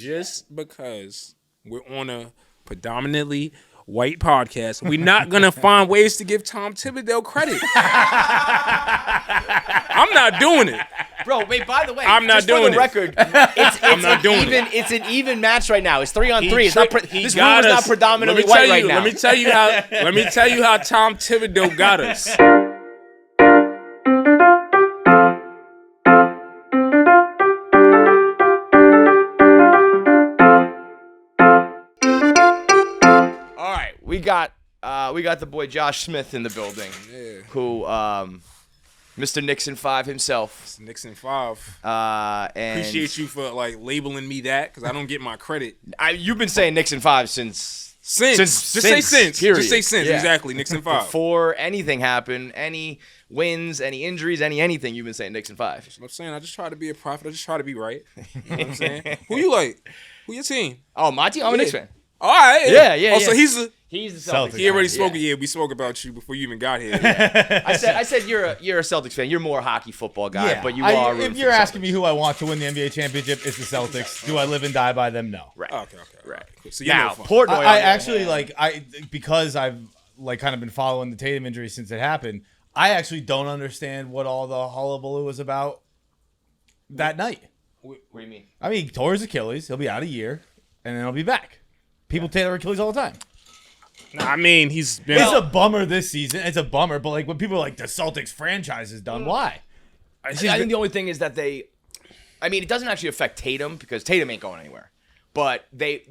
just because we're on a predominantly white podcast, we're not going to find ways to give Tom Thibodeau credit. I'm not doing it. Bro, wait, by the way, I'm not doing for the record, it's an even match right now. It's 3-on-3. This room is not predominantly white right now. Let me tell you how Tom Thibodeau got us. We got the boy Josh Smith in the building, who Mr. Nixon 5 himself. Nixon 5. And appreciate you for labeling me that because I don't get my credit. You've been saying Nixon 5 since. Just say since. Period. Just say since. Yeah. Exactly. Nixon 5. Before anything happened, any wins, any injuries, anything, you've been saying Nixon 5. That's what I'm saying. I just try to be a prophet. I just try to be right. You know what I'm saying? Who you like? Who your team? Oh, my team. I'm a Knicks fan. All right. Yeah. Oh, so he's the Celtics. He already spoke. Yeah, we spoke about you before you even got here. I said you're a Celtics fan. You're more a hockey football guy, but you are. If you're asking me who I want to win the NBA championship, it's the Celtics. Do I live and die by them? No. Right. Okay. Right. So now, Portnoy. I actually because I've kind of been following the Tatum injury since it happened. I actually don't understand what all the hullabaloo was about that night. What do you mean? I mean, he tore his Achilles. He'll be out a year, and then he'll be back. People tear their Achilles all the time. I mean, he's been. It's a bummer this season. It's a bummer, but when people are like the Celtics franchise is done, why? I think the only thing is that it doesn't actually affect Tatum because Tatum ain't going anywhere. But they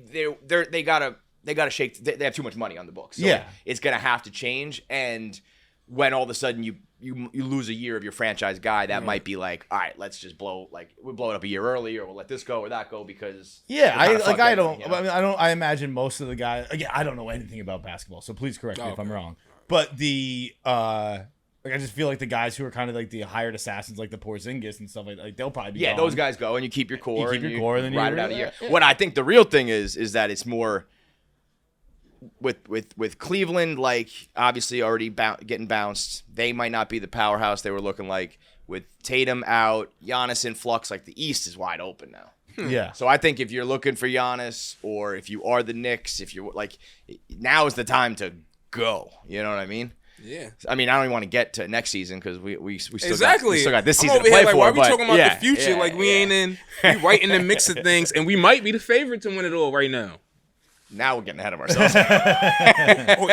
gotta shake. They have too much money on the books. So it's gonna have to change. And when all of a sudden you lose a year of your franchise guy, that might be like, all right, let's just we'll blow it up a year early, or we'll let this go or that go because I imagine most of the guys. Again, I don't know anything about basketball, so please correct me if I'm wrong. But I just feel like the guys who are kind of like the hired assassins, like the Porzingis and stuff like they'll probably be gone. those guys go, and you keep your core. You keep your core, and then ride it out a year. Yeah. What I think the real thing is that it's more. With Cleveland, obviously already getting bounced, they might not be the powerhouse they were looking like. With Tatum out, Giannis in flux, the East is wide open now. Yeah. So I think if you're looking for Giannis, or if you are the Knicks, if you're now is the time to go. You know what I mean? Yeah. I mean, I don't even want to get to next season because we still got this season I'm over to play here, for. Why are we talking about the future? Yeah, we ain't in. We right in the mix of things, and we might be the favorite to win it all right now. Now we're getting ahead of ourselves.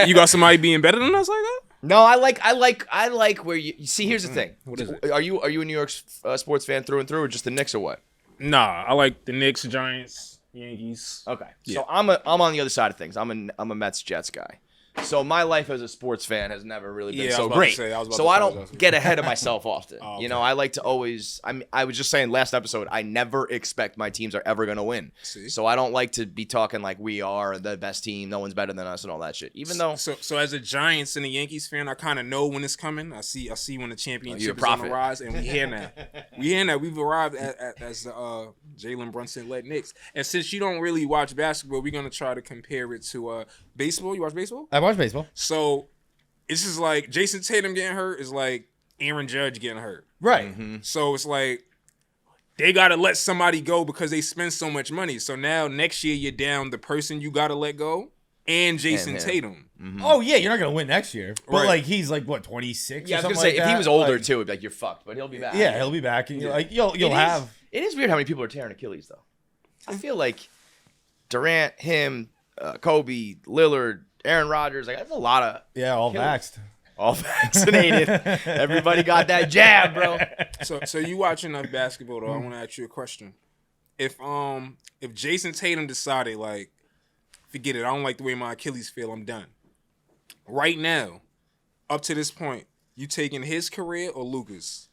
You got somebody being better than us like that? No, I like where you see. Here's the thing. What is it? Are you a New York sports fan through and through, or just the Knicks, or what? Nah, I like the Knicks, Giants, Yankees. Okay, yeah. So I'm on the other side of things. I'm a Mets Jets guy. So my life as a sports fan has never really been so great. So I don't get ahead of myself often. Okay. You know, I like to always. I was just saying last episode, I never expect my teams are ever going to win. See? So I don't like to be talking like we are the best team, no one's better than us, and all that shit. Even though. So as a Giants and a Yankees fan, I kind of know when it's coming. I see when the championship is on the rise, and we hear now. We've arrived as the Jalen Brunson led Knicks. And since you don't really watch basketball, we're gonna try to compare it to baseball. You watch baseball? I watch baseball. So this is like Jason Tatum getting hurt is like Aaron Judge getting hurt. Right. Mm-hmm. So it's like they got to let somebody go because they spend so much money. So now next year you're down the person you got to let go and Jason Tatum. Mm-hmm. Oh, yeah, you're not going to win next year. But, right. He's 26 Yeah, or I was something going to say, if that? he was older, too, it'd be you're fucked. But he'll be back. Yeah, he'll be back. And you'll have. It is weird how many people are tearing Achilles, though. I feel like Durant, him, Kobe, Lillard, Aaron Rodgers, that's a lot of... Yeah, all vaxxed. All vaccinated. Everybody got that jab, bro. So you watching enough basketball, though, I want to ask you a question. If Jason Tatum decided, forget it, I don't like the way my Achilles feel, I'm done. Right now, up to this point, you taking his career or Luka's?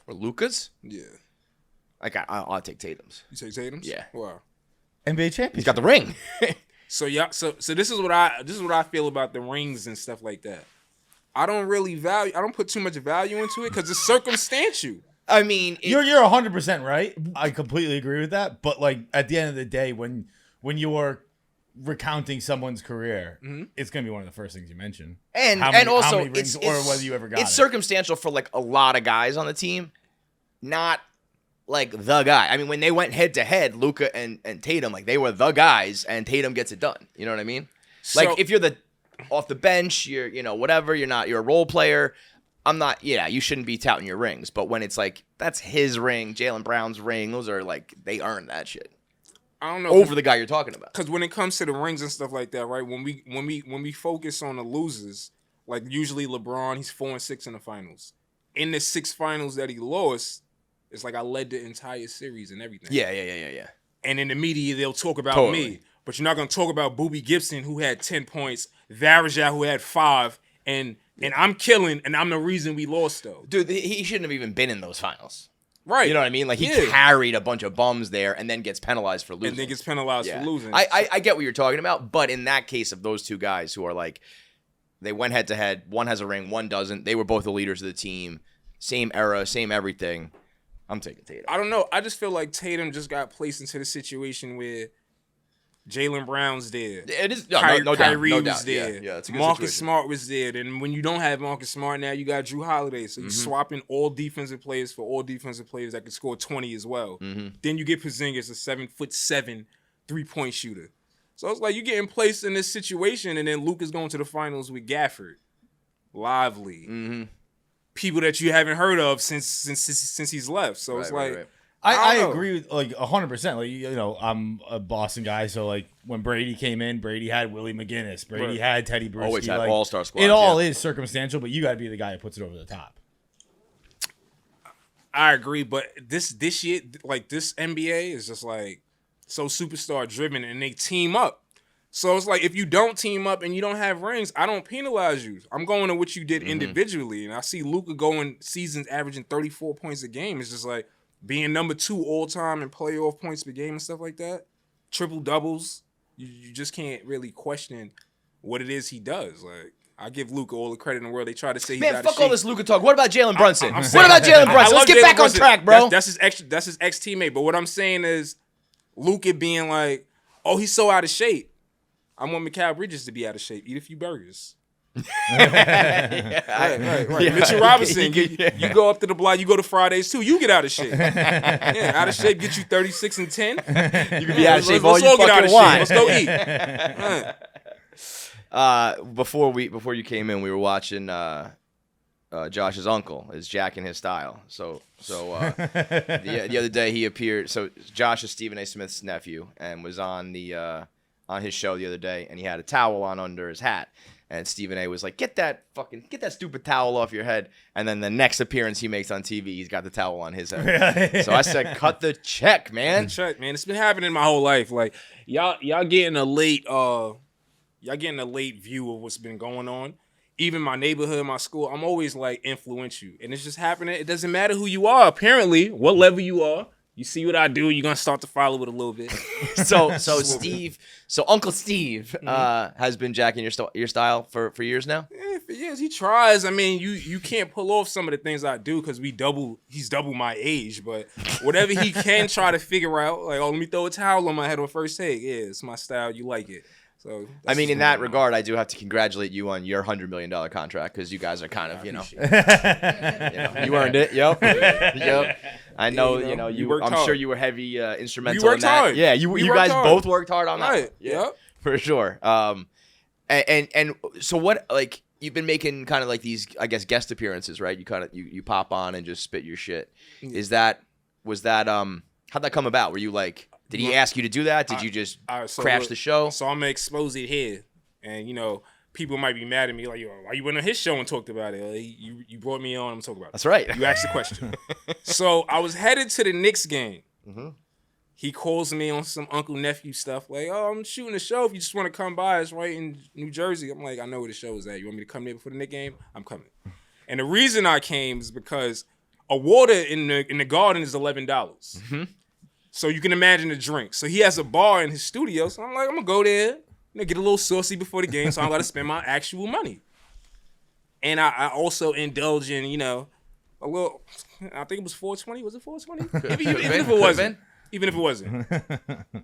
Or Luka's? Yeah. I'll take Tatum's. You take Tatum's? Yeah. Wow. NBA championship. He's got the ring. So this is what I feel about the rings and stuff like that. I don't put too much value into it because it's circumstantial. I mean, you're 100% right. I completely agree with that. But at the end of the day, when you are recounting someone's career, it's gonna be one of the first things you mention. And how many rings, or whether you ever got it. It's circumstantial for a lot of guys on the team, not like the guy. I mean, when they went head to head, Luka and Tatum, like they were the guys, and Tatum gets it done. You know what I mean? So, like if you're off the bench, you're whatever. You're a role player. I'm not. Yeah, you shouldn't be touting your rings. But when it's like that's his ring, Jaylen Brown's ring, those are like they earned that shit. I don't know over the guy you're talking about. Because when it comes to the rings and stuff like that, right? When we focus on the losers, like usually LeBron, he's 4-6 in the finals. In the 6 finals that he lost, it's like I led the entire series and everything. Yeah. And in the media, they'll talk about me, but you're not gonna talk about Booby Gibson, who had 10 points, Varejao, who had 5, and I'm killing, and I'm the reason we lost though. Dude, he shouldn't have even been in those finals. Right. You know what I mean? Like, he carried a bunch of bums there and then gets penalized for losing. For losing. I get what you're talking about, but in that case of those two guys who are like, they went head to head, one has a ring, one doesn't. They were both the leaders of the team. Same era, same everything. I'm taking Tatum. I don't know. I just feel like Tatum just got placed into the situation where Jaylen Brown's there. It is Kyrie no was doubt. there. Yeah, it's a good Marcus situation. Smart was there. And when you don't have Marcus Smart now, you got Drew Holiday. So you're swapping all defensive players for all defensive players that can score 20 as well. Then you get Porzingis, a 7'7" 3-point shooter. So it's like you're getting placed in this situation, and then Luke is going to the finals with Gafford, Lively, people that you haven't heard of since he's left. So it's like. Right. I agree with like 100%. Like, you know, I'm a Boston guy, so like when Brady came in, Brady had Willie McGinnis, Brady had Teddy Bruschi. Always had like, all-star squad. It all is circumstantial, but you got to be the guy who puts it over the top. I agree, but this year, like this NBA is just like so superstar driven, and they team up. So it's like if you don't team up and you don't have rings, I don't penalize you. I'm going to what you did individually, and I see Luka going seasons averaging 34 points a game. It's just like. Being number 2 all time in playoff points per game and stuff like that, triple doubles, you just can't really question what it is he does. Like I give Luka all the credit in the world. They try to say he's out of shape. Man, fuck all this Luka talk. What about Jalen Brunson? What about Jalen Brunson? Let's get back on track, bro. That's his ex teammate. But what I'm saying is, Luka being like, oh, he's so out of shape. I want Mikal Bridges to be out of shape. Eat a few burgers. Right. Mitchell Robinson, you go up to the block, you go to Fridays too, you get out of shape. Out of shape, get you 36 and 10. You can be out of shape all you fucking want. Let's go eat. Before you came in, we were watching Josh's uncle is Jack in his style. So the other day he appeared. So Josh is Stephen A. Smith's nephew and was on his show the other day, and he had a towel on under his hat. And Stephen A. was like, get that stupid towel off your head. And then the next appearance he makes on TV, he's got the towel on his head. So I said, cut the check, man. Check, man. It's been happening my whole life. Like y'all getting a late view of what's been going on. Even my neighborhood, my school, I'm always like influential. And it's just happening. It doesn't matter who you are, apparently, what level you are. You see what I do, you're gonna start to follow it a little bit. So Uncle Steve has been jacking your style for years now. Yeah, for years he tries. I mean, you can't pull off some of the things I do because he's double my age. But whatever he can try to figure out, like, let me throw a towel on my head on first take. Yeah, it's my style. You like it. So I mean, in that regard, I do have to congratulate you on your $100 million contract because you guys are kind of, you earned it. Yep. I know, I'm sure you were heavy instrumental in that. Hard. Yeah, you guys both worked hard on that. Right. Yeah, for sure. And so what, like, you've been making kind of like these, I guess, guest appearances, right? You kind of you pop on and just spit your shit. Was that how'd that come about? Were you like, did he ask you to do that? Did you just crash the show? So I'm gonna expose it here, and people might be mad at me, like, yo, why you went on his show and talked about it? Like, you brought me on, I'm talking about it. That's right. You asked the question. So I was headed to the Knicks game. He calls me on some uncle-nephew stuff, like, oh, I'm shooting a show. If you just want to come by, it's right in New Jersey. I'm like, I know where the show is at. You want me to come there before the Knicks game? I'm coming. And the reason I came is because a water in the garden is $11. So you can imagine the drink. So he has a bar in his studio. So I'm like, I'm going to go there, get a little saucy before the game so I don't got to spend my actual money. And I also indulge in, a little, I think it was 420. Was it 420? Even if it wasn't. Even if it wasn't.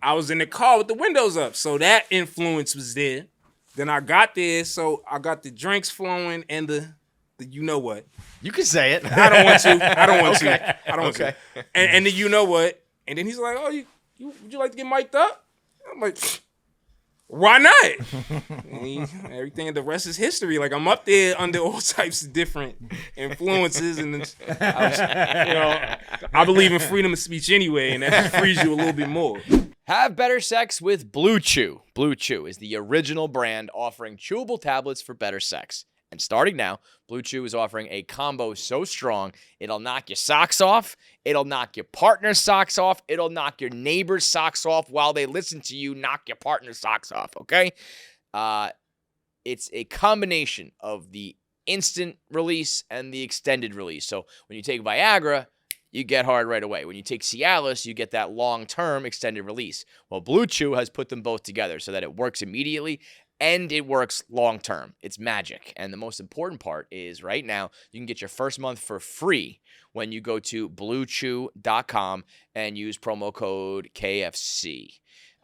I was in the car with the windows up. So that influence was there. Then I got there. So I got the drinks flowing and the you know what? You can say it. I don't want to. I don't want Okay. to. I don't want to. And then you know what? And then he's like, oh, would you like to get mic'd up? I'm like, why not? Everything, the rest is history. Like, I'm up there under all types of different influences, and I believe in freedom of speech anyway, and that frees you a little bit more. Have better sex with BlueChew. BlueChew is the original brand offering chewable tablets for better sex. And starting now, BlueChew is offering a combo so strong, it'll knock your socks off, it'll knock your partner's socks off, it'll knock your neighbor's socks off while they listen to you knock your partner's socks off, okay? It's a combination of the instant release and the extended release. So when you take Viagra, you get hard right away. When you take Cialis, you get that long-term extended release. Well, BlueChew has put them both together so that it works immediately and it works long-term. It's magic. And the most important part is right now, you can get your first month for free when you go to BlueChew.com and use promo code KFC.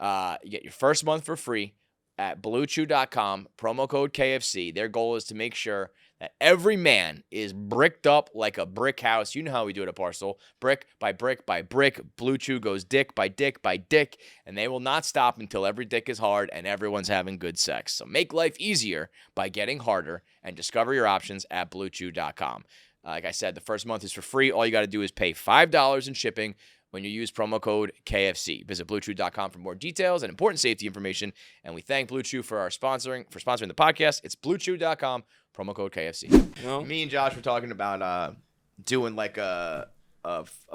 You get your first month for free at BlueChew.com, promo code KFC. Their goal is to make sure that every man is bricked up like a brick house. You know how we do it at Barstool. Brick by brick by brick. BlueChew goes dick by dick by dick, and they will not stop until every dick is hard and everyone's having good sex. So make life easier by getting harder and discover your options at BlueChew.com. Like I said, the first month is for free. All you got to do is pay $5 in shipping when you use promo code KFC. Visit BlueChew.com for more details and important safety information. And we thank BlueChew for sponsoring the podcast. It's BlueChew.com, promo code KFC. Me and Josh were talking about doing like a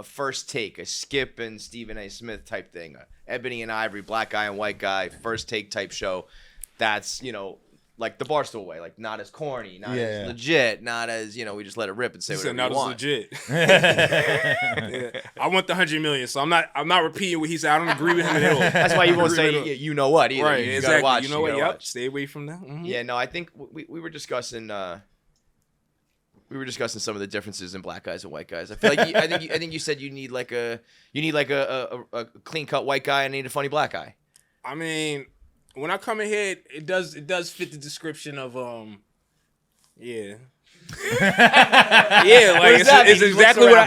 first take, a Skip and Stephen A. Smith type thing, Ebony and Ivory, black guy and white guy, first take type show. That's, like the Barstool way, like not as corny, not as legit, not as, we just let it rip and say whatever we want. Not as legit. Yeah. I want the 100 million, so I'm not repeating what he said. I don't agree with him at all. That's why you won't say you know what either. Right, you exactly. gotta watch. You know what? Yep. Stay away from that. Mm-hmm. Yeah, no, I think we were discussing some of the differences in black guys and white guys. I feel like I think you said you need like a clean cut white guy and need a funny black guy. I mean, when I come in here, it does fit the description of yeah. Yeah, like it's exactly what I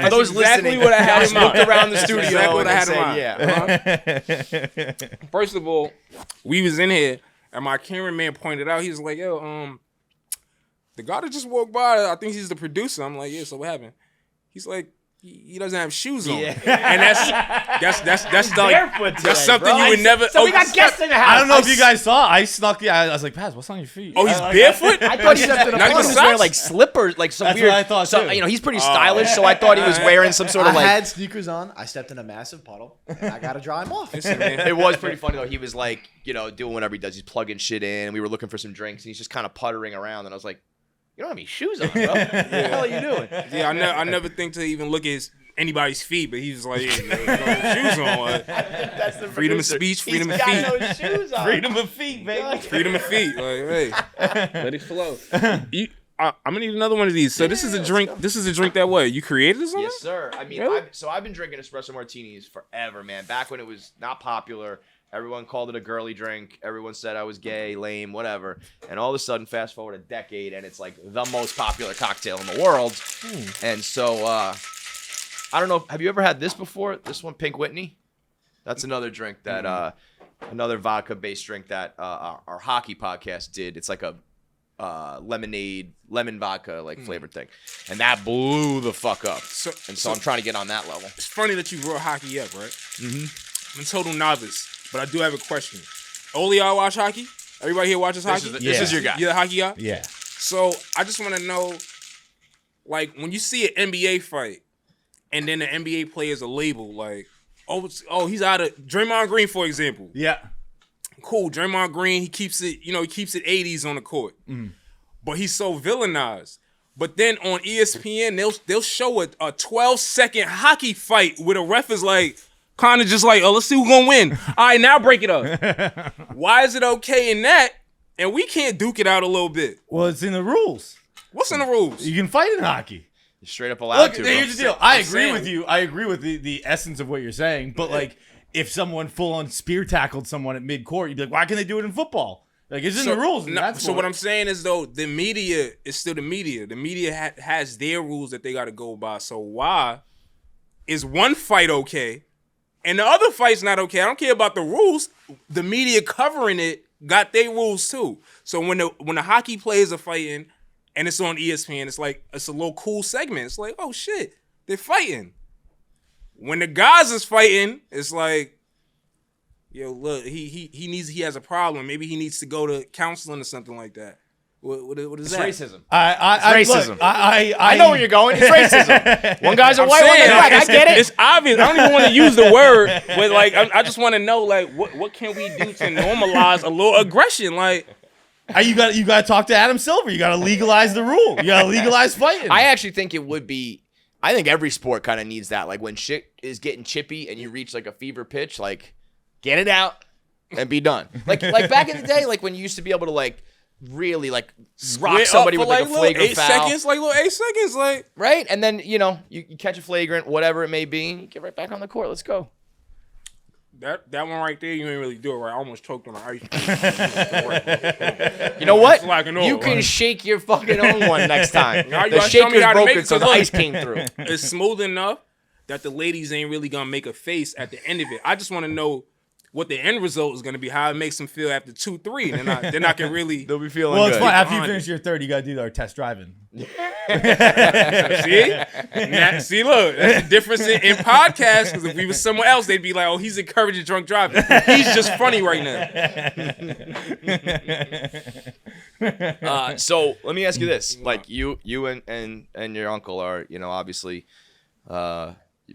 had in mind. Looked around the studio. Exactly what I had in mind. Yeah. First of all, we was in here and my cameraman pointed out. He was like, "Yo, the guy that just walked by, I think he's the producer." I'm like, "Yeah, so what happened?" He's like, he doesn't have shoes on, and that's something you would never. So we got guests in the house. I don't know if you guys saw. I snuck. I was like, Paz, what's on your feet? Oh, he's barefoot. I thought he was wearing like slippers, like some That's weird. what I thought too. He's pretty stylish, so I thought he was wearing some sort of I like. had sneakers on. I stepped in a massive puddle, and I gotta dry them off. It was pretty funny though. He was like, doing whatever he does. He's plugging shit in. We were looking for some drinks, and he's just kind of puttering around. And I was like, "You don't have any shoes on, bro. What the hell are you doing?" Yeah, I never think to even look at anybody's feet, but he was like, yeah, shoes on. That's the freedom of speech, freedom of feet. He's got no shoes on. Freedom of feet, baby. Freedom of feet. Like, hey, let it flow. I'm gonna need another one of these. So this is a drink. This is a drink that what you created or something? Yes, sir. I mean, Really? I've been drinking espresso martinis forever, man. Back when it was not popular, everyone called it a girly drink. Everyone said I was gay, lame, whatever. And all of a sudden, fast forward a decade, and it's like the most popular cocktail in the world. And so, I don't know. Have you ever had this before? This one, Pink Whitney. That's another drink that, another vodka-based drink that our hockey podcast did. It's like a lemon vodka flavored thing, and that blew the fuck up. So I'm trying to get on that level. It's funny that you brought hockey up, right? Mm-hmm. I'm a total novice, but I do have a question. All y'all watch hockey? Everybody here watches hockey? This is your guy. You're the hockey guy? Yeah. So I just want to know, like, when you see an NBA fight, and then the NBA players are labeled like, oh, he's out of Draymond Green, for example. Yeah. Cool, Draymond Green, he keeps it 80s on the court. But he's so villainized. But then on ESPN, they'll show a 12-second hockey fight where the ref is like, kind of just like, oh, let's see who's gonna win. All right, now break it up. Why is it okay in that, and we can't duke it out a little bit? Well, it's in the rules. What's in the rules? You can fight in hockey. You're straight up allowed Look, to. here's the deal. I agree with you. I agree with the essence of what you're saying. But like, if someone full on spear tackled someone at mid court, you'd be like, why can't they do it in football? Like, it's in the rules. So what I'm saying is, though, the media is still the media. The media has their rules that they got to go by. So why is one fight okay and the other fight's not okay? I don't care about the rules. The media covering it got their rules too. So when the hockey players are fighting and it's on ESPN, it's like it's a little cool segment. It's like, oh shit, they're fighting. When the guys is fighting, it's like, yo, look, he has a problem. Maybe he needs to go to counseling or something like that. What is that? Racism. It's racism. Look, I know where you're going. It's racism. One guy's a white, one guy's black. I get it. It's obvious. I don't even want to use the word, but like, I just want to know, like, what can we do to normalize a little aggression? Like, you got to talk to Adam Silver. You got to legalize the rule. You got to legalize fighting. I actually think it would be. I think every sport kind of needs that. Like when shit is getting chippy and you reach like a fever pitch, like get it out and be done. Like back in the day, like when you used to be able to like really like rock somebody with like a flagrant foul. 8 seconds, like right, and then you catch a flagrant, whatever it may be, and you get right back on the court. Let's go. That one right there, you ain't really do it right. I almost choked on the ice. You know what? You can shake your fucking own one next time. Now you The gotta show me shaker's how to make broken, it, so the 'cause ice came through. It's smooth enough that the ladies ain't really gonna make a face at the end of it. I just want to know what the end result is gonna be, how it makes them feel after 2-3. Then I can really. They'll be feeling well, good. it's fun. After you finish your third, you got to do our test driving. See, look, that's the difference in podcasts. Because if we was somewhere else, they'd be like, "Oh, he's encouraging drunk driving. He's just funny right now." So let me ask you this: like you and your uncle are, obviously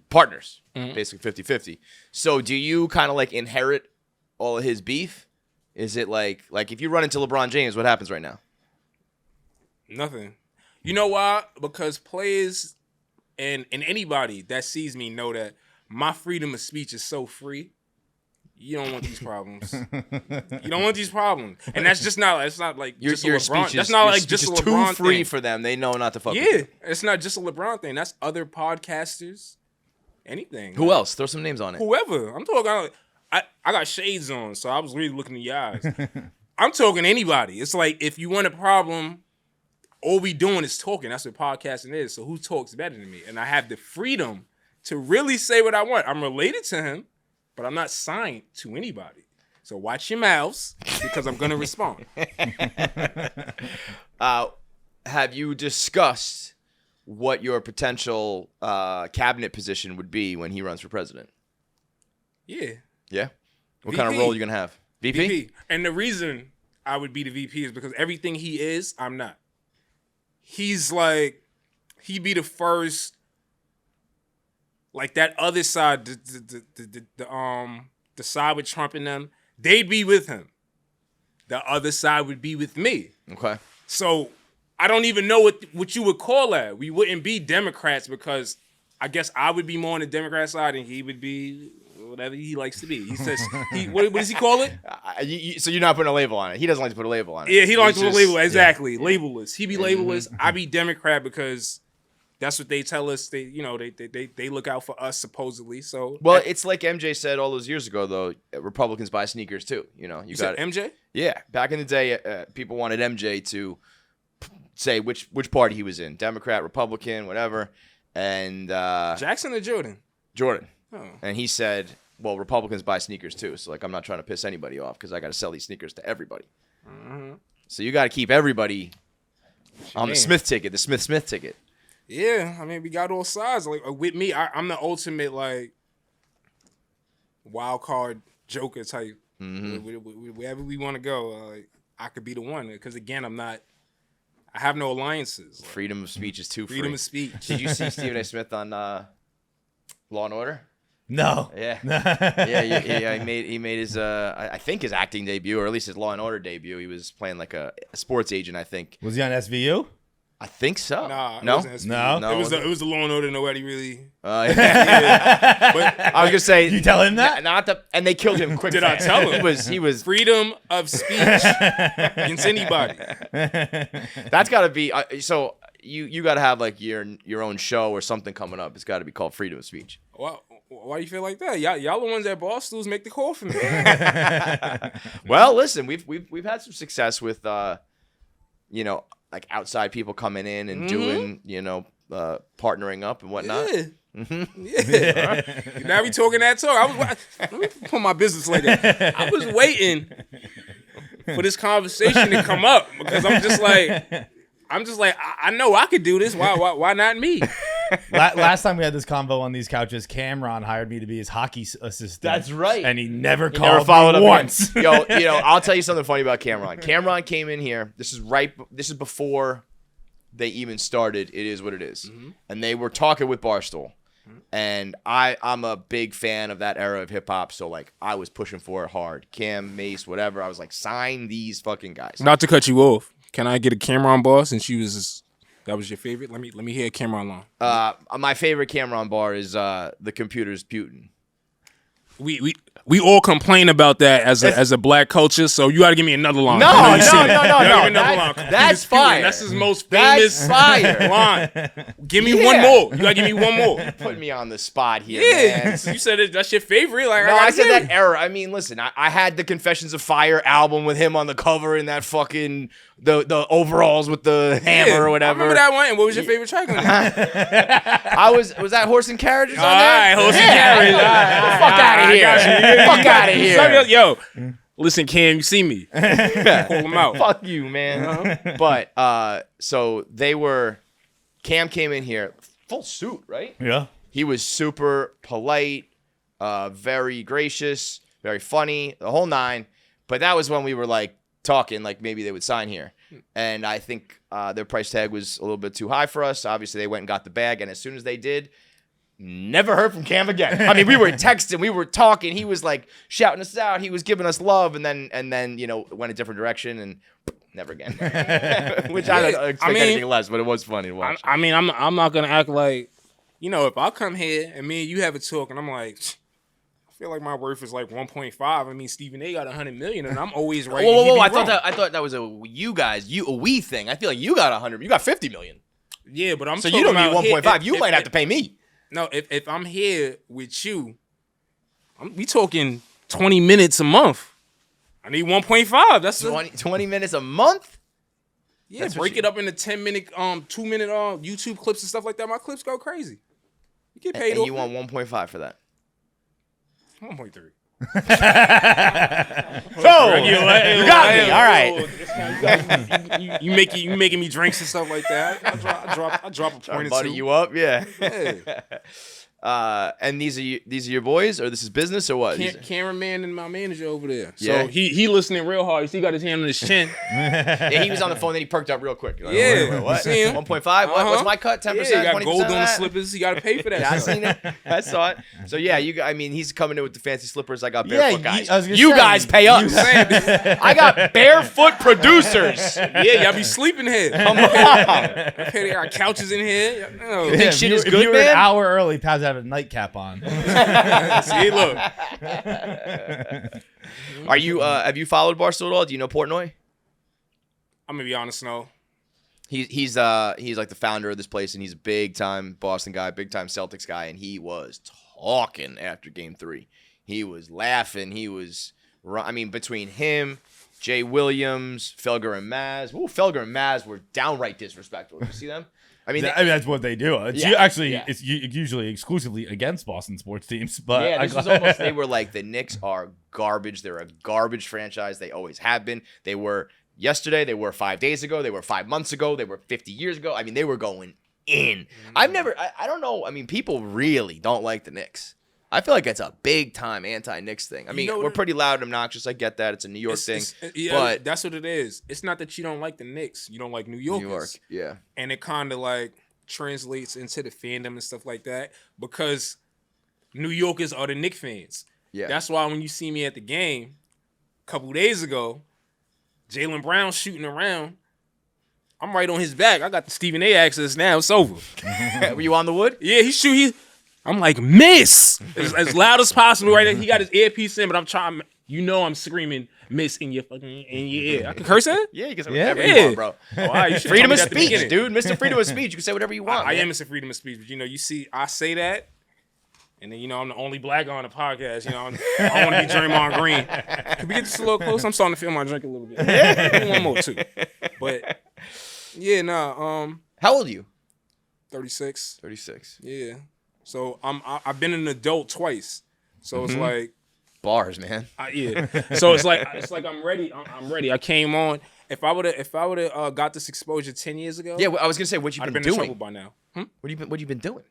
partners, basically 50-50. So do you kind of like inherit all of his beef? Is it like if you run into LeBron James, what happens right now? Nothing. You know why? Because players and anybody that sees me know that my freedom of speech is so free. You don't want these problems. You don't want these problems, and that's just not. It's not like just your a LeBron. Speech that's is, not like just a LeBron too free thing. for them. They know not to fuck. Yeah, with you. it's not just a LeBron thing. That's other podcasters. Anything. Who else? Throw some names on it. Whoever. I'm talking. I got shades on, so I was really looking in your eyes. I'm talking anybody. It's like if you want a problem, all we doing is talking. That's what podcasting is. So who talks better than me? And I have the freedom to really say what I want. I'm related to him, but I'm not signed to anybody. So watch your mouths because I'm gonna respond. Have you discussed what your potential cabinet position would be when he runs for president? Yeah. Yeah? What VP. kind of role are you going to have? VP? And the reason I would be the VP is because everything he is, I'm not. He's like, he'd be the first, like that other side, the side with Trump and them, they'd be with him. The other side would be with me. Okay. So I don't even know what you would call that. We wouldn't be Democrats because I guess I would be more on the Democrat side and he would be whatever he likes to be. He says, what does he call it? So you're not putting a label on it. He doesn't like to put a label on it. Yeah, he likes to put a label. Exactly. Yeah. Labelless. He be labelless. I be Democrat because that's what they tell us. They look out for us supposedly. So well, it's like MJ said all those years ago, though. Republicans buy sneakers too. You got MJ. Yeah, back in the day, people wanted MJ to say which party he was in, Democrat, Republican, whatever. And Jackson or Jordan? Jordan. Oh. And he said, well, Republicans buy sneakers too. So, like, I'm not trying to piss anybody off because I got to sell these sneakers to everybody. Mm-hmm. So you got to keep everybody on the Smith ticket, the Smith ticket. Yeah, I mean, we got all sides. Like with me, I'm the ultimate like wild card joker type. Mm-hmm. Wherever we want to go, I could be the one. Because again, I have no alliances. Like, freedom of speech is too free. Freedom of speech. Did you see Stephen A. Smith on Law and Order? No. Yeah. Yeah. He made his I think his acting debut, or at least his Law and Order debut. He was playing like a sports agent, I think. Was he on SVU? I think so. Nah, no. No. It was the Law and Order. Nobody really. Yeah. But I was gonna say. You tell him that? And they killed him quick. Did I tell him? He was freedom of speech against anybody. That's got to be so. You got to have like your own show or something coming up. It's got to be called Freedom of Speech. Well, Why do you feel like that? Y'all the ones at Barstools make the call for me. Well, listen, we've had some success with like outside people coming in and doing partnering up and whatnot. Yeah. Yeah. Now we talking that talk. Let me put my business like that. I was waiting for this conversation to come up because I'm just like I know I could do this. Why not me? Last time we had this convo on these couches, Cameron hired me to be his hockey assistant. That's right. And he never followed me up once. Yo, I'll tell you something funny about Cameron. Cameron came in here. This is before they even started. It is what it is. Mm-hmm. And they were talking with Barstool. Mm-hmm. And I'm a big fan of that era of hip hop. So like I was pushing for it hard. Cam, Mace, whatever. I was like, sign these fucking guys. Not to cut you off. Can I get a Cameron bar since that was your favorite? Let me hear a Cameron line. My favorite Cameron bar is the computer's Beuty. We all complain about that as a black culture, so you got to give me another line. No. That's fire. That's his most famous line. Give me one more. You got to give me one more. You're putting me on the spot here, man. You said that's your favorite. Like, no, I said that era. I mean, listen, I had the Confessions of Fire album with him on the cover in that fucking the overalls with the hammer or whatever. I remember that one. And what was your favorite track on that? Was that Horse and Carriages on there? All right, Horse and Carriages. Fuck out of here. Fuck out of here. Yo, listen, Cam, you see me. Call him out. Fuck you, man. But, so Cam came in here, full suit, right? Yeah. He was super polite, very gracious, very funny, the whole nine. But that was when we were like talking, like maybe they would sign here. And I think their price tag was a little bit too high for us. Obviously, they went and got the bag. And as soon as they did, never heard from Cam again. I mean, we were texting, we were talking. He was like shouting us out. He was giving us love, and then went a different direction and never again. Which I don't expect anything less, but it was funny to watch. I mean, I'm not gonna act like, if I come here and me and you have a talk, and I'm like, I feel like my worth is like 1.5. I mean, Stephen A got 100 million, and I'm always right. Whoa! I thought that was a we thing. I feel like you got 100. You got 50 million. Yeah, but I'm so you don't need 1.5. You might have to pay me. No, if I'm here with you, we talking 20 minutes a month. I need 1.5. That's 20 minutes a month? Yeah, that's break it up into 10-minute, 2-minute YouTube clips and stuff like that. My clips go crazy. You get paid. And you want 1.5 for that? 1.3. So you got me. All right. You making me drinks and stuff like that. I drop a point or two. You up? Yeah. And these are your boys, or this is business, or what? Cameraman and my manager over there. So he listening real hard. He got his hand on his chin. Yeah, he was on the phone. Then he perked up real quick. Like, yeah, what? 1.5. What's my cut? 10%. Yeah, you got 20%? gold on the slippers. You got to pay for that. Yeah, I seen it. I saw it. So yeah, he's coming in with the fancy slippers. I got barefoot guys. You guys pay us. I got barefoot producers. Yeah, y'all be sleeping here. Come on. They got couches in here. You think shit is good, man? You were an hour early. Paz have a nightcap on. See, look. Are you? Have you followed Barstool at all? Do you know Portnoy? I'm gonna be honest, no. He's like the founder of this place, and he's a big time Boston guy, big time Celtics guy, and he was talking after Game 3. He was laughing. Between him, Jay Williams, Felger and Maz. Ooh, Felger and Maz were downright disrespectful. Did you see them? I mean, that's what they do. It's usually exclusively against Boston sports teams. But yeah, this was almost, they were like, the Knicks are garbage. They're a garbage franchise. They always have been. They were yesterday. They were 5 days ago. They were 5 months ago. They were 50 years ago. I mean, they were going in. I don't know. I mean, people really don't like the Knicks. I feel like it's a big time anti-Knicks thing. I mean, we're pretty loud and obnoxious. I get that. It's a New York thing. But that's what it is. It's not that you don't like the Knicks. You don't like New Yorkers. New York, yeah. And it kind of like translates into the fandom and stuff like that because New Yorkers are the Knicks fans. Yeah. That's why when you see me at the game a couple days ago, Jaylen Brown shooting around, I'm right on his back. I got the Stephen A. access now. It's over. Were you on the wood? Yeah, I'm like, miss! As loud as possible right now. He got his earpiece in, but I'm trying, I'm screaming miss in your ear. I can curse that? Yeah, you can say whatever you want, bro. Freedom of speech, dude. Mr. Freedom of speech. You can say whatever you want. I am Mr. Freedom of speech, but I say that, And then, I'm the only black guy on the podcast. I want to be Draymond Green. Can we get this a little close? I'm starting to feel my drink a little bit. One more, too. But, yeah, How old are you? 36. 36. Yeah. So I've been an adult twice. So it's like bars, man. Yeah. So it's like I'm ready. I'm ready. I came on. If I would have got this exposure 10 years ago. Yeah, I was gonna say what you've been doing. In trouble by now. What you been doing?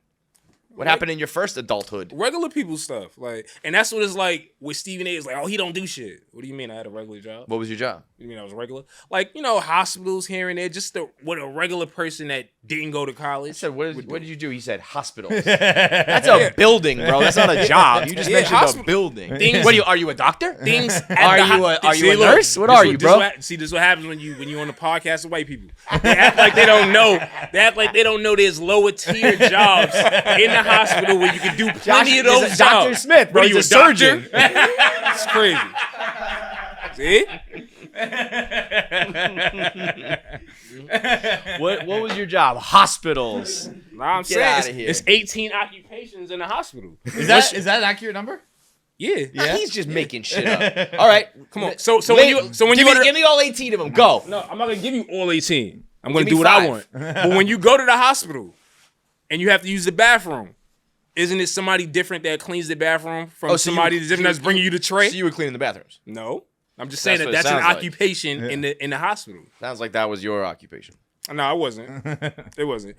What happened in your first adulthood? Regular people stuff, and that's what it's like with Stephen A. It's like, oh, he don't do shit. What do you mean? I had a regular job. What was your job? You mean I was regular? Hospitals here and there, just what a regular person that didn't go to college. I said, what did you do? He said hospitals. That's a building, bro. That's not a job. You just mentioned a building. Are you a doctor? Things. Are you a nurse? What are you, bro? See, this is what happens when you on the podcast with white people. They act like they don't know. They act like they don't know there's lower tier jobs in the hospital where you can do plenty of those jobs. Dr. Smith, bro. He's a surgeon. It's crazy. See? What was your job? Hospitals. I'm Get out saying of here. it's 18 occupations in a hospital. Is that an accurate number? Yeah. Nah, he's just making shit up. All right, Come on. So when you give me all 18 of them. Go. No, I'm not gonna give you all 18. I'm gonna do what I want. But when you go to the hospital and you have to use the bathroom, isn't it somebody different that cleans the bathroom from somebody different that's bringing you the tray? So you were cleaning the bathrooms? No. I'm just saying that's an sounds like. occupation in the hospital. Sounds like that was your occupation. No, it wasn't. It wasn't.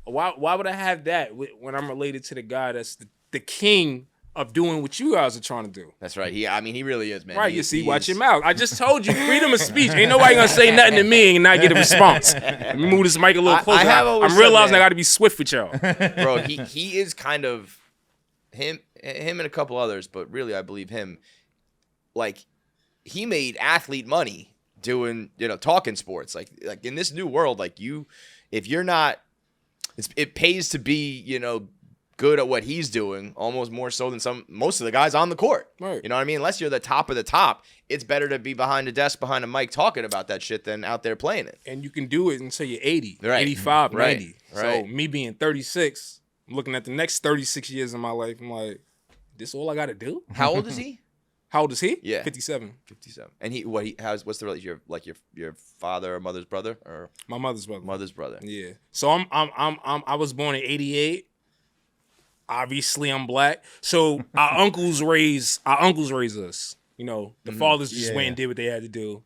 Why would I have that when I'm related to the guy that's the king of doing what you guys are trying to do? That's right. He really is, man. Right, watch your mouth. I just told you, freedom of speech. Ain't nobody gonna say nothing to me and not get a response. Let me move this mic a little closer. I'm realizing I gotta be swift with y'all. Bro, he is kind of him and a couple others, but really I believe him, like, he made athlete money doing, talking sports. Like in this new world, if you're not, it pays to be, good at what he's doing, almost more so than most of the guys on the court. Right. You know what I mean? Unless you're the top of the top, it's better to be behind a desk, behind a mic talking about that shit than out there playing it. And you can do it until you're 80, right. 85, right. 90. Right. So me being 36, I'm looking at the next 36 years of my life, I'm like, this all I gotta do? How old is he? How old is he? Yeah. 57. 57. And what's the relationship? Like your father or mother's brother? Or My mother's brother. Mother's brother. Yeah. So I was born in 88. Obviously I'm black. So our uncles raised us. The fathers just went and did what they had to do.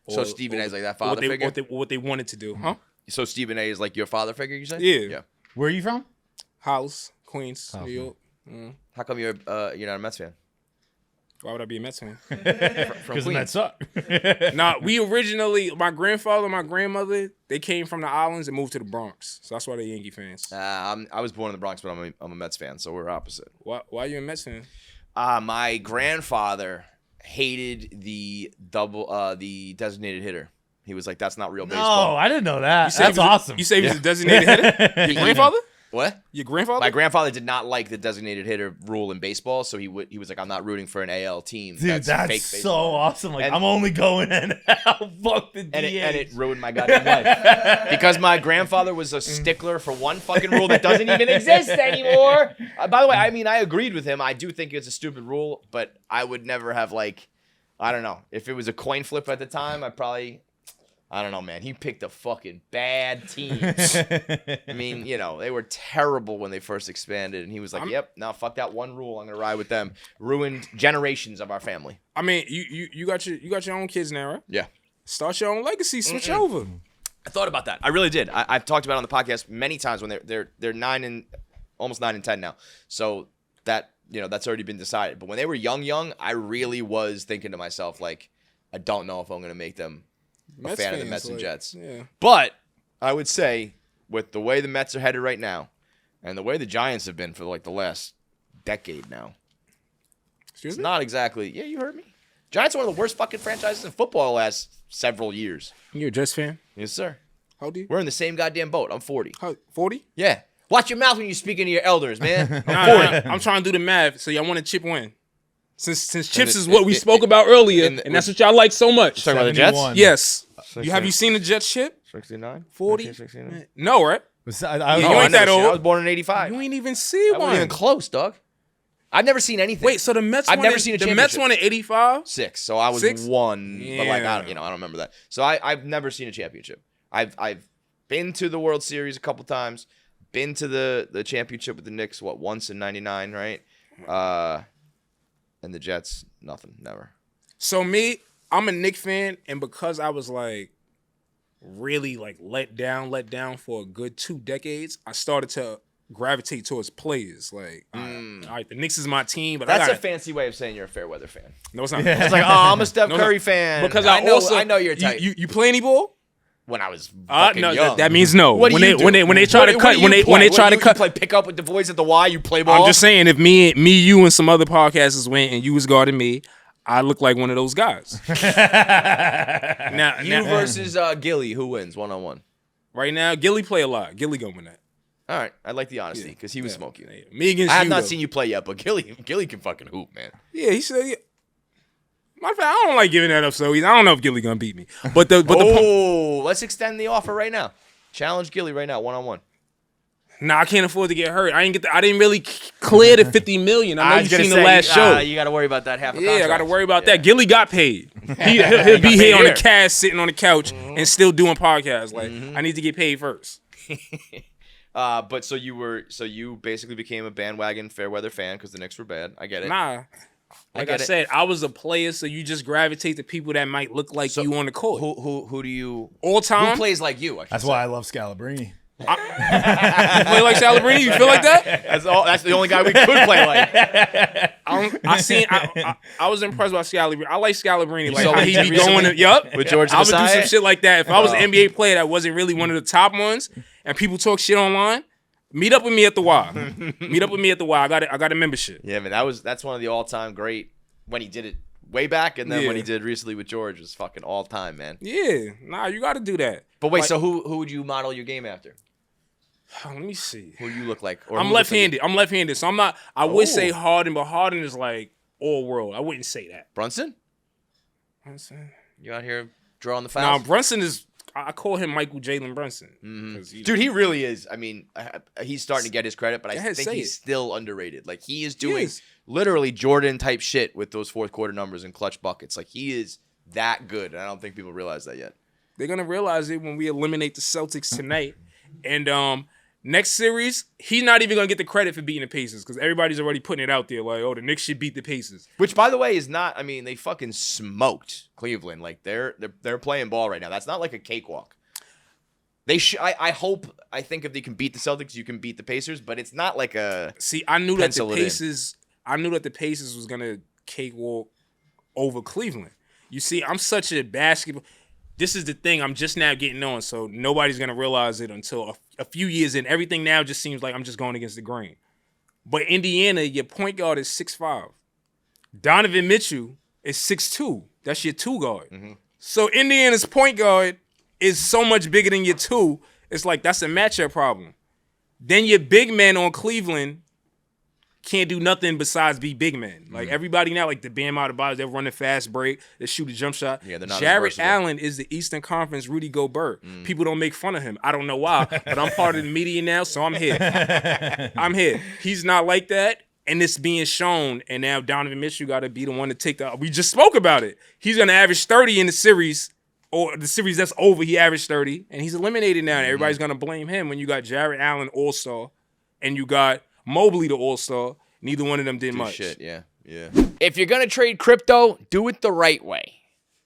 So Stephen A is like that father figure? What they wanted to do, huh? So Stephen A is like your father figure, you say? Yeah. Where are you from? Hollis, Queens, New York. How come you're not a Mets fan? Why would I be a Mets fan? Because the Mets suck. Nah, we originally, my grandfather and my grandmother, they came from the islands and moved to the Bronx. So that's why they're Yankee fans. I was born in the Bronx, but I'm a Mets fan, so we're opposite. Why are you a Mets fan? My grandfather hated the designated hitter. He was like, that's not real baseball. No, I didn't know that. That's awesome. You say he was a designated hitter? Your grandfather? What? Your grandfather? My grandfather did not like the designated hitter rule in baseball, so he was like, I'm not rooting for an AL team. Dude, that's fake so baseball. awesome. Like, I'm only going NL. Fuck the DH. And it ruined my goddamn life. Because my grandfather was a stickler for one fucking rule that doesn't even exist anymore. By the way, I agreed with him. I do think it's a stupid rule, but I would never have, I don't know. If it was a coin flip at the time, I don't know, man. He picked a fucking bad team. I mean, they were terrible when they first expanded, and he was like, "Yep, now fuck that one rule. I'm gonna ride with them." Ruined generations of our family. I mean, you got your own kids now, right? Yeah. Start your own legacy. Switch over. I thought about that. I really did. I've talked about it on the podcast many times when they're almost 9 and 10 now. So that that's already been decided. But when they were young, I really was thinking to myself, like, I don't know if I'm gonna make them a fan of the Mets and Jets. Yeah. But I would say, with the way the Mets are headed right now, and the way the Giants have been for the last decade now, it's not exactly. Yeah, you heard me. Giants are one of the worst fucking franchises in football the last several years. You're a Jets fan? Yes, sir. How old are you? We're in the same goddamn boat. I'm 40. 40? Yeah. Watch your mouth when you're speaking to your elders, man. I'm 40. I'm trying to do the math. So y'all want to chip win? Since chips is what we spoke about earlier, and that's what y'all like so much. Talking about the Jets? Yes. Have you seen the Jets chip? 69? 40? No, right? You ain't that old. I was born in 85. You ain't even see I one. wasn't even close, dog. I've never seen anything. Wait, so the Mets? I've never seen a The championship. Mets won in '85. 6, so I was 6? 1, but like I Yeah. don't remember that. So I've never seen a championship. I've been to the World Series a couple times. Been to the championship with the Knicks once in '99, right? And the Jets, nothing, never. So me, I'm a Knicks fan, and because I was like really like let down for a good 2 decades, I started to gravitate towards players. Like, all right, the Knicks is my team, but That's a fancy way of saying you're a fair weather fan. No, it's not. It's like, oh, I'm a Steph No, Curry fan. Because I know you're tight. You play any ball? When I was fucking No, young. that means no. What do you do? When they try to cut, when they try to You cut, play pick up with the boys at the Y. You play ball. I'm just saying, if me, you, and some other podcasters went and you was guarding me, I look like one of those guys. now, You versus Gilly, who wins 1-on-1? right now, Gilly play a lot. Gilly gonna win that. All right, I like the honesty because he would smoke you. Yeah. Me against I you. have not though. seen you play yet, but Gilly can fucking hoop, man. Yeah, he said. Yeah. Matter of fact, I don't like giving that up so easy. I don't know if Gilly gonna beat me, but the Let's extend the offer right now. Challenge Gilly right now, 1-on-1. Nah, I can't afford to get hurt. I didn't really clear the $50 million. I know you've seen the last show. You got to worry about that half. Yeah, I got to worry about that. Gilly got paid. He'll be here on the cast, sitting on the couch, and still doing podcasts. Like, I need to get paid first. But so you basically became a bandwagon Fairweather fan because the Knicks were bad. I get it. Nah. Like I said, I was a player, so you just gravitate to people that might look like you on the court. Who do you All time? Who plays like you? That's why I love Scalabrini. You play like Salabrini? You feel like that? That's the only guy we could play like. I was impressed by Scalabrini. I like Scalabrini. Like saw how what he he did be going recently? yup. With George I would do some Messiah? shit like that. If I was an NBA player that wasn't really one of the top ones and people talk shit online, meet up with me at the Y. Meet up with me at the Y. I got a membership. Yeah, man, that's one of the all-time great when he did it way back, and then when Yeah. he did recently with George was fucking all-time, man. Yeah. Nah, you got to do that. But wait, Like- so who would you model your game after? Let me see. Who you look like? Or I'm who looks like left-handed. I'm left-handed, so I'm not. I would say Harden, but Harden is like all world. I wouldn't say that. Brunson? Brunson. You out here drawing the Nah, fouls? Brunson is. I call him Michael Jalen Brunson. 'Cause he- Dude, he really is. I mean, he's starting to get his credit, but I ahead, think say he's it. still underrated. Like, he is doing is. literally Jordan-type shit with those fourth-quarter numbers and clutch buckets. Like, he is that good, and I don't think people realize that yet. they're gonna realize it when we eliminate the Celtics tonight. And next series, he's not even gonna get the credit for beating the Pacers because everybody's already putting it out there like, oh, the Knicks should beat the Pacers. Which, by the way, is not. I mean, they fucking smoked Cleveland. Like they're playing ball right now. That's not like a cakewalk. They I think if they can beat the Celtics, you can beat the Pacers. But it's not like a. See, I knew that the Pencil it in. Pacers. I knew that the Pacers was gonna cakewalk over Cleveland. You see, I'm such a basketball. This is the thing. I'm just now getting on, so nobody's gonna realize it until a few years in. Everything now just seems like I'm just going against the grain. But Indiana, your point guard is 6'5". Donovan Mitchell is 6'2". That's your 2 guard. So Indiana's point guard is so much bigger than your 2. It's like that's a matchup problem. Then your big man on Cleveland can't do nothing besides be big men. Like everybody now, like the Bam Adebayo, they're running fast break, they shoot a jump shot. Yeah, they're not as Jarrett versatile. Allen is the Eastern Conference Rudy Gobert. People don't make fun of him. I don't know why, but I'm part of the media now, so I'm here. I'm here. He's not like that, and it's being shown. And now Donovan Mitchell got to be the one to take the. We just spoke about it. He's gonna average 30 in the series. Or the series that's over, he averaged 30, and he's eliminated now. And everybody's gonna blame him when you got Jarrett Allen All-Star, and you got Mobley the All-Star. Neither one of them did much. Shit, yeah. If you're gonna trade crypto, do it the right way.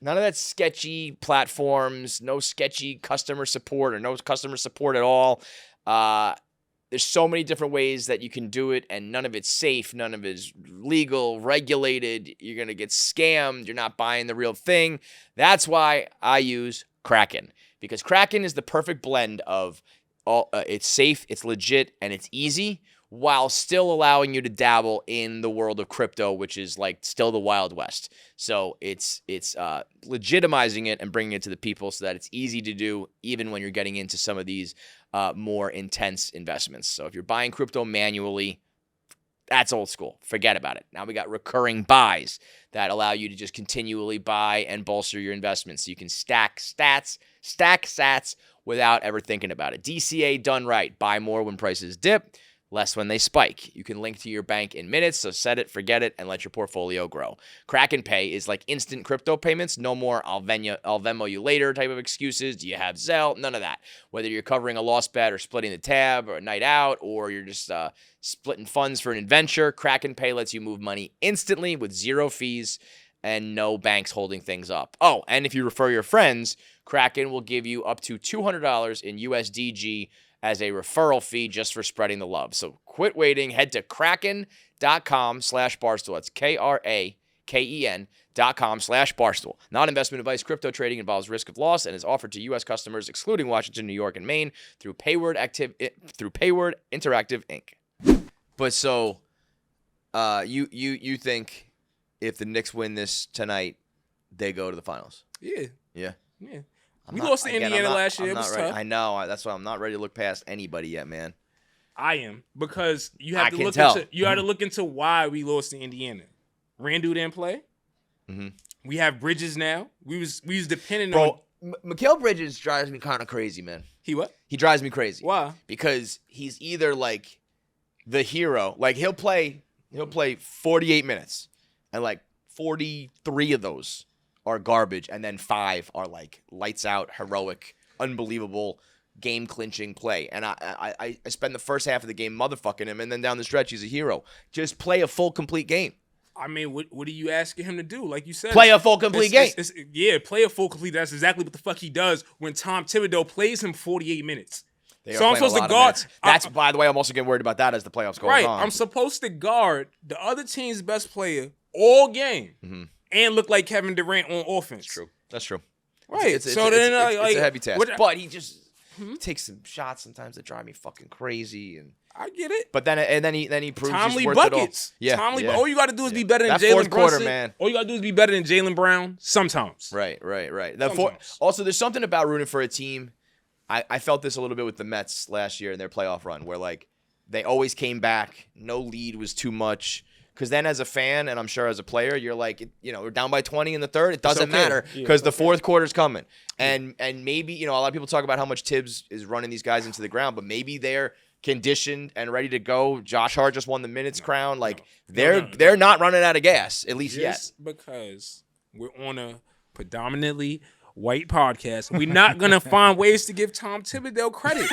None of that sketchy platforms, no sketchy customer support or no customer support at all. There's so many different ways that you can do it, and none of it's safe, none of it's legal, regulated. You're going to get scammed. You're not buying the real thing. That's why I use Kraken, because Kraken is the perfect blend of it's safe, it's legit, and it's easy, while still allowing you to dabble in the world of crypto, which is like still the Wild West. So it's legitimizing it and bringing it to the people so that it's easy to do, even when you're getting into some of these more intense investments. So if you're buying crypto manually, That's old school. Forget about it. Now we got recurring buys that allow you to just continually buy and bolster your investments. So you can stack sats without ever thinking about it. DCA done right. Buy more when prices dip, less when they spike. You can link to your bank in minutes, so set it, forget it, and let your portfolio grow. Kraken Pay is like instant crypto payments. No more I'll Venmo you later type of excuses. Do you have Zelle? None of that. Whether you're covering a lost bet or splitting the tab or a night out, or you're just splitting funds for an adventure, Kraken Pay lets you move money instantly with zero fees and no banks holding things up. Oh, and if you refer your friends, Kraken will give you up to $200 in USDG as a referral fee just for spreading the love. So quit waiting. Head to kraken.com/barstool. That's KRAKEN.com/barstool. Non-investment advice. Crypto trading involves risk of loss and is offered to U.S. customers, excluding Washington, New York, and Maine, through Payward Interactive Inc. But so, you think if the Knicks win this tonight, they go to the finals? Yeah. Yeah. We lost to Indiana last year. It was tough. I know. That's why I'm not ready to look past anybody yet, man. I am, because you have to look into why we lost to Indiana. Randall didn't play. Mm-hmm. We have Bridges now. We was depending on. Mikal Bridges drives me kind of crazy, man. He what? He drives me crazy. Why? Because he's either like the hero, like he'll play 48 minutes, and like 43 of those are garbage, and then 5 are like lights out, heroic, unbelievable, game clinching play. And I spend the first half of the game motherfucking him, and then down the stretch he's a hero. Just play a full complete game. I mean, what are you asking him to do? Like you said, play a full complete game. Play a full complete. That's exactly what the fuck he does when Tom Thibodeau plays him 48 minutes. So I'm supposed to guard. That's, by the way, I'm also getting worried about that as the playoffs go on. Right, I'm supposed to guard the other team's best player all game. Mm-hmm. And look like Kevin Durant on offense. That's true. Right. It's a heavy task. But he just takes some shots sometimes that drive me fucking crazy. And I get it. But then he proves timely he's worth buckets. it all. Yeah. All you got to do is be better than that Jalen fourth quarter, Brunson. Man. All you got to do is be better than Jaylen Brown sometimes. Right. Also, there's something about rooting for a team. I felt this a little bit with the Mets last year in their playoff run, where like they always came back. No lead was too much. Because then as a fan, and I'm sure as a player, you're like, we're down by 20 in the third. It doesn't matter because the fourth quarter's coming. And maybe, a lot of people talk about how much Tibbs is running these guys into the ground, but maybe they're conditioned and ready to go. Josh Hart just won the minutes crown. Like, they're not running out of gas, at least yet. Just because we're on a predominantly white podcast, we're not going to find ways to give Tom Thibodeau credit.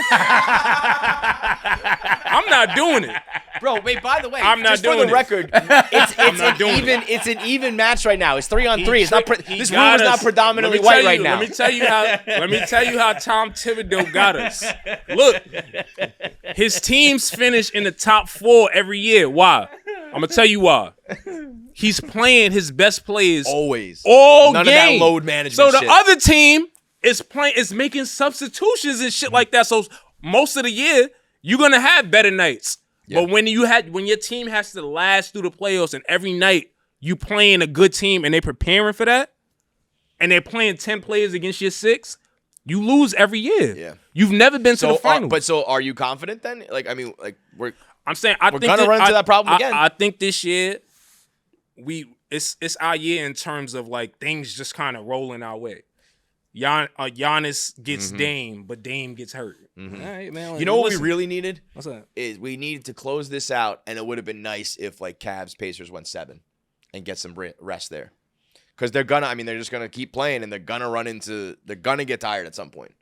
I'm not doing it. Bro, wait, by the way, I'm not just doing for the it. record, it's an even match right now. It's 3-on-3. It's not this room is not predominantly white right now. Let me tell you how Tom Thibodeau got us. Look, his teams finish in the top 4 every year. Why? I'm gonna tell you why. He's playing his best players always. All None game. Of that load management. So the shit. other team is making substitutions and shit like that. So most of the year you're gonna have better nights. Yeah. But when your team has to last through the playoffs and every night you playing a good team and they preparing for that, and they're playing 10 players against your 6, you lose every year. Yeah. You've never been to the final. But are you confident then? We're gonna run into that problem again. I think this year it's our year in terms of like things just kind of rolling our way. Giannis gets Dame, but Dame gets hurt. Mm-hmm. All right, man. You know what we really needed? What's that? Is we needed to close this out, and it would have been nice if like Cavs Pacers went 7 and get some rest there, because they're just gonna keep playing, and they're gonna get tired at some point.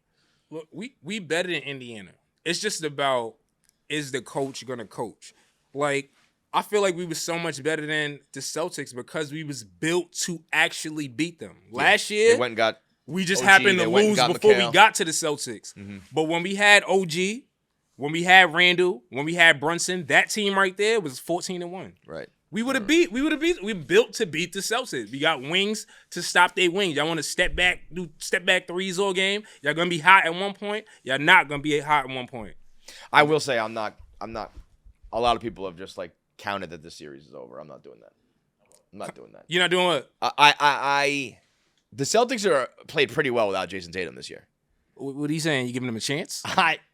Look, we better than Indiana. It's just about, is the coach gonna coach? Like, I feel like we were so much better than the Celtics because we was built to actually beat them. Last year, they went and got. We just OG, happened to lose before McHale. we got to the Celtics. Mm-hmm. But when we had OG, when we had Randall, when we had Brunson, that team right there was 14-1. Right. We built to beat the Celtics. We got wings to stop their wings. Y'all want to do step back threes all game? Y'all gonna be hot at one point? Y'all not gonna be hot at one point. I will say I'm not. A lot of people have just like counted that this series is over. I'm not doing that. I'm not doing that. You're not doing what? The Celtics are played pretty well without Jason Tatum this year. What are you saying? You giving him a chance?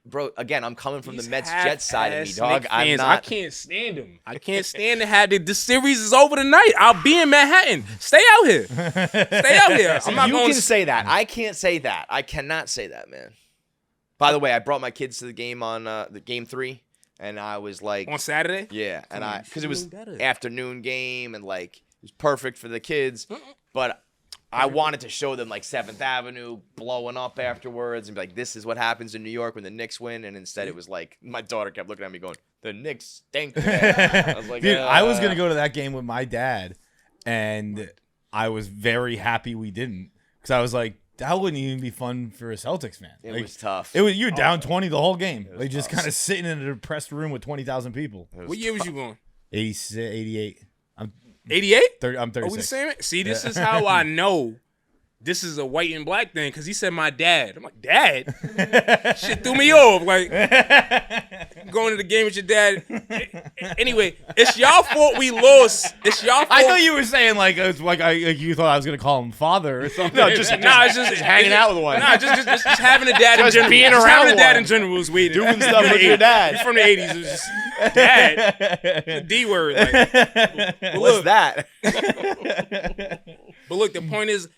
Bro, again, I'm coming from These the Mets-Jets side of me, half-ass dog. Knicks I'm fans, not. I can't stand them. I can't stand to have this series is over tonight. I'll be in Manhattan. Stay out here. Stay out here. I'm not You going can to say that. I can't say that. I cannot say that, man. By the way, I brought my kids to the game on the game 3, and I was like, on Saturday. yeah, and because it was better. afternoon game, and like it was perfect for the kids, but I wanted to show them like 7th Avenue blowing up afterwards and be like, this is what happens in New York when the Knicks win. And instead it was like, my daughter kept looking at me going, the Knicks stink. I was like, dude, I was going to go to that game with my dad, and I was very happy we didn't. Because I was like, that wouldn't even be fun for a Celtics fan. It like, was tough. You're down 20 the whole game. Like just kind of sitting in a depressed room with 20,000 people. What year was you born? 86, 88. 88? I'm 36. Are we the same? See, this is how I know this is a white and black thing, because he said my dad. I'm like, dad? Shit threw me off. Like, going to the game with your dad. Anyway, it's y'all fault we lost. It's y'all fault. I thought you were saying like it's like you thought I was gonna call him father or something. No, just hanging out with one. Nah, just having a dad in Just general. being Just around having a dad one. in general was weird. Doing stuff with your dad. He's from the 80s. It was just dad. The D word. Like, What's that? But look, the point is,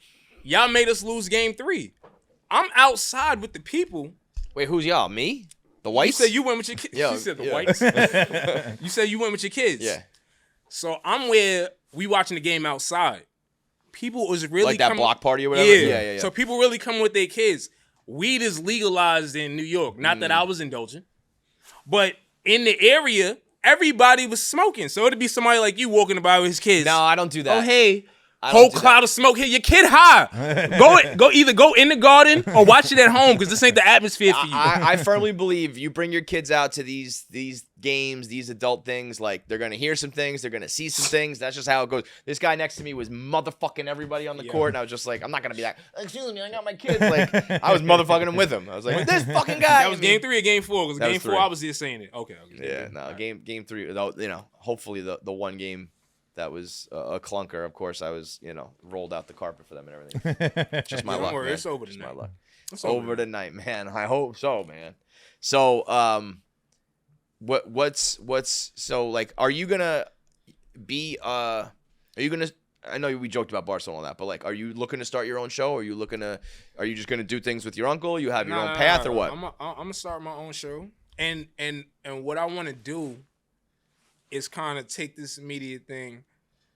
y'all made us lose game 3. I'm outside with the people. Wait, who's y'all? Me? The You whites? said you went with your kids. Yeah, You said the yeah. whites. You said you went with your kids. Yeah. So I'm where we watching the game outside. People was really Like that coming, block party or whatever? Yeah. So people really come with their kids. Weed is legalized in New York. Not that I was indulging. But in the area, everybody was smoking. So it'd be somebody like you walking about with his kids. No, I don't do that. Oh, hey. I don't Whole do cloud that. of smoke here. Your kid high. Either go in the garden or watch it at home, because this ain't the atmosphere for you. I firmly believe you bring your kids out to these games, these adult things, like they're gonna hear some things, they're gonna see some things. That's just how it goes. This guy next to me was motherfucking everybody on the court, and I was just like, I'm not gonna be like, excuse me, I got my kids. Like I was motherfucking him with him. I was like, this fucking guy. That was game 3 or game 4? Because That game was 4, 3. I was just saying it. Okay. Yeah, no, game 3. You know, hopefully the one game that was a clunker. Of course, I was rolled out the carpet for them and everything. Just my Don't luck. worry, man. it's over Just tonight. my luck. It's Over tonight, man. I hope so, man. So, what's so like? Are you gonna be? Are you gonna? I know we joked about Barstool and all that, but like, are you looking to start your own show? Are you just gonna do things with your uncle? You have your own path or what? I'm gonna start my own show, and what I want to do is kind of take this media thing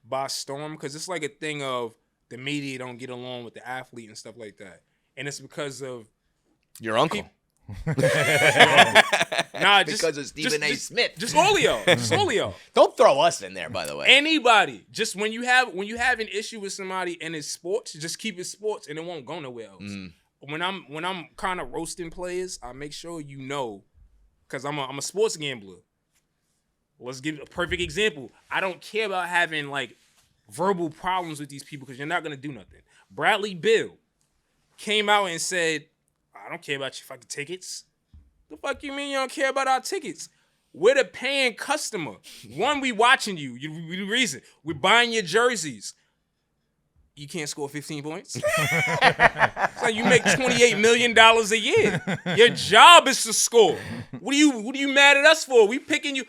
by storm, because it's like a thing of the media don't get along with the athlete and stuff like that, and it's because of Your uncle. nah, because of Stephen A. Smith. Just all of y'all. Just all of y'all. Don't throw us in there, by the way. Anybody. Just when you have an issue with somebody and it's sports, just keep it sports and it won't go nowhere else. When I'm kind of roasting players, I make sure you know, because I'm a sports gambler. Let's give a perfect example. I don't care about having like verbal problems with these people, because you're not gonna do nothing. Bradley Beal came out and said, I don't care about your fucking tickets. The fuck you mean you don't care about our tickets? We're the paying customer. One, we watching you. We the reason. We're buying your jerseys. You can't score 15 points? It's like you make $28 million a year. Your job is to score. What are you mad at us for? We picking you.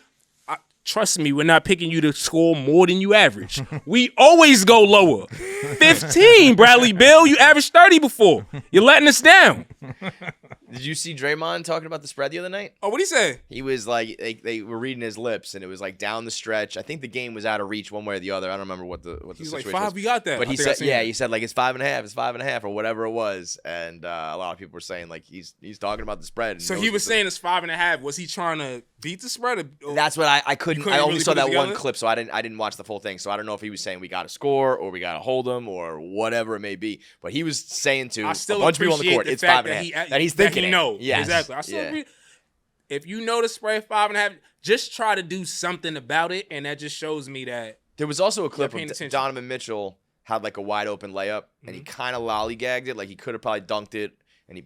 Trust me, we're not picking you to score more than you average. We always go lower. 15, Bradley Beal. You averaged 30 before. You're letting us down. Did you see Draymond talking about the spread the other night? Oh, what'd he say? He was like, they were reading his lips, and it was like down the stretch. I think the game was out of reach one way or the other. I don't remember what the He's situation like, 5, was. we got that. But I he think I said, seen yeah, that. he said like it's 5.5, it's 5.5 or whatever it was, and a lot of people were saying like he's talking about the spread. And So knows he was what the- saying it's 5.5. Was he trying to beat the spread? Or That's what I couldn't. couldn't I only really saw put it that one together? clip, so I didn't watch the full thing. So I don't know if he was saying we got to score or we got to hold them or whatever it may be. But he was saying to I a still bunch of people on the appreciate court, the it's fact 5.5. that He's thinking he it. knows. Yes. Exactly. I still Yeah. agree. If you know the spread 5.5, just try to do something about it, and that just shows me that. There was also a clip paying of attention. Donovan Mitchell had like a wide open layup, and he kind of lollygagged it. Like he could have probably dunked it,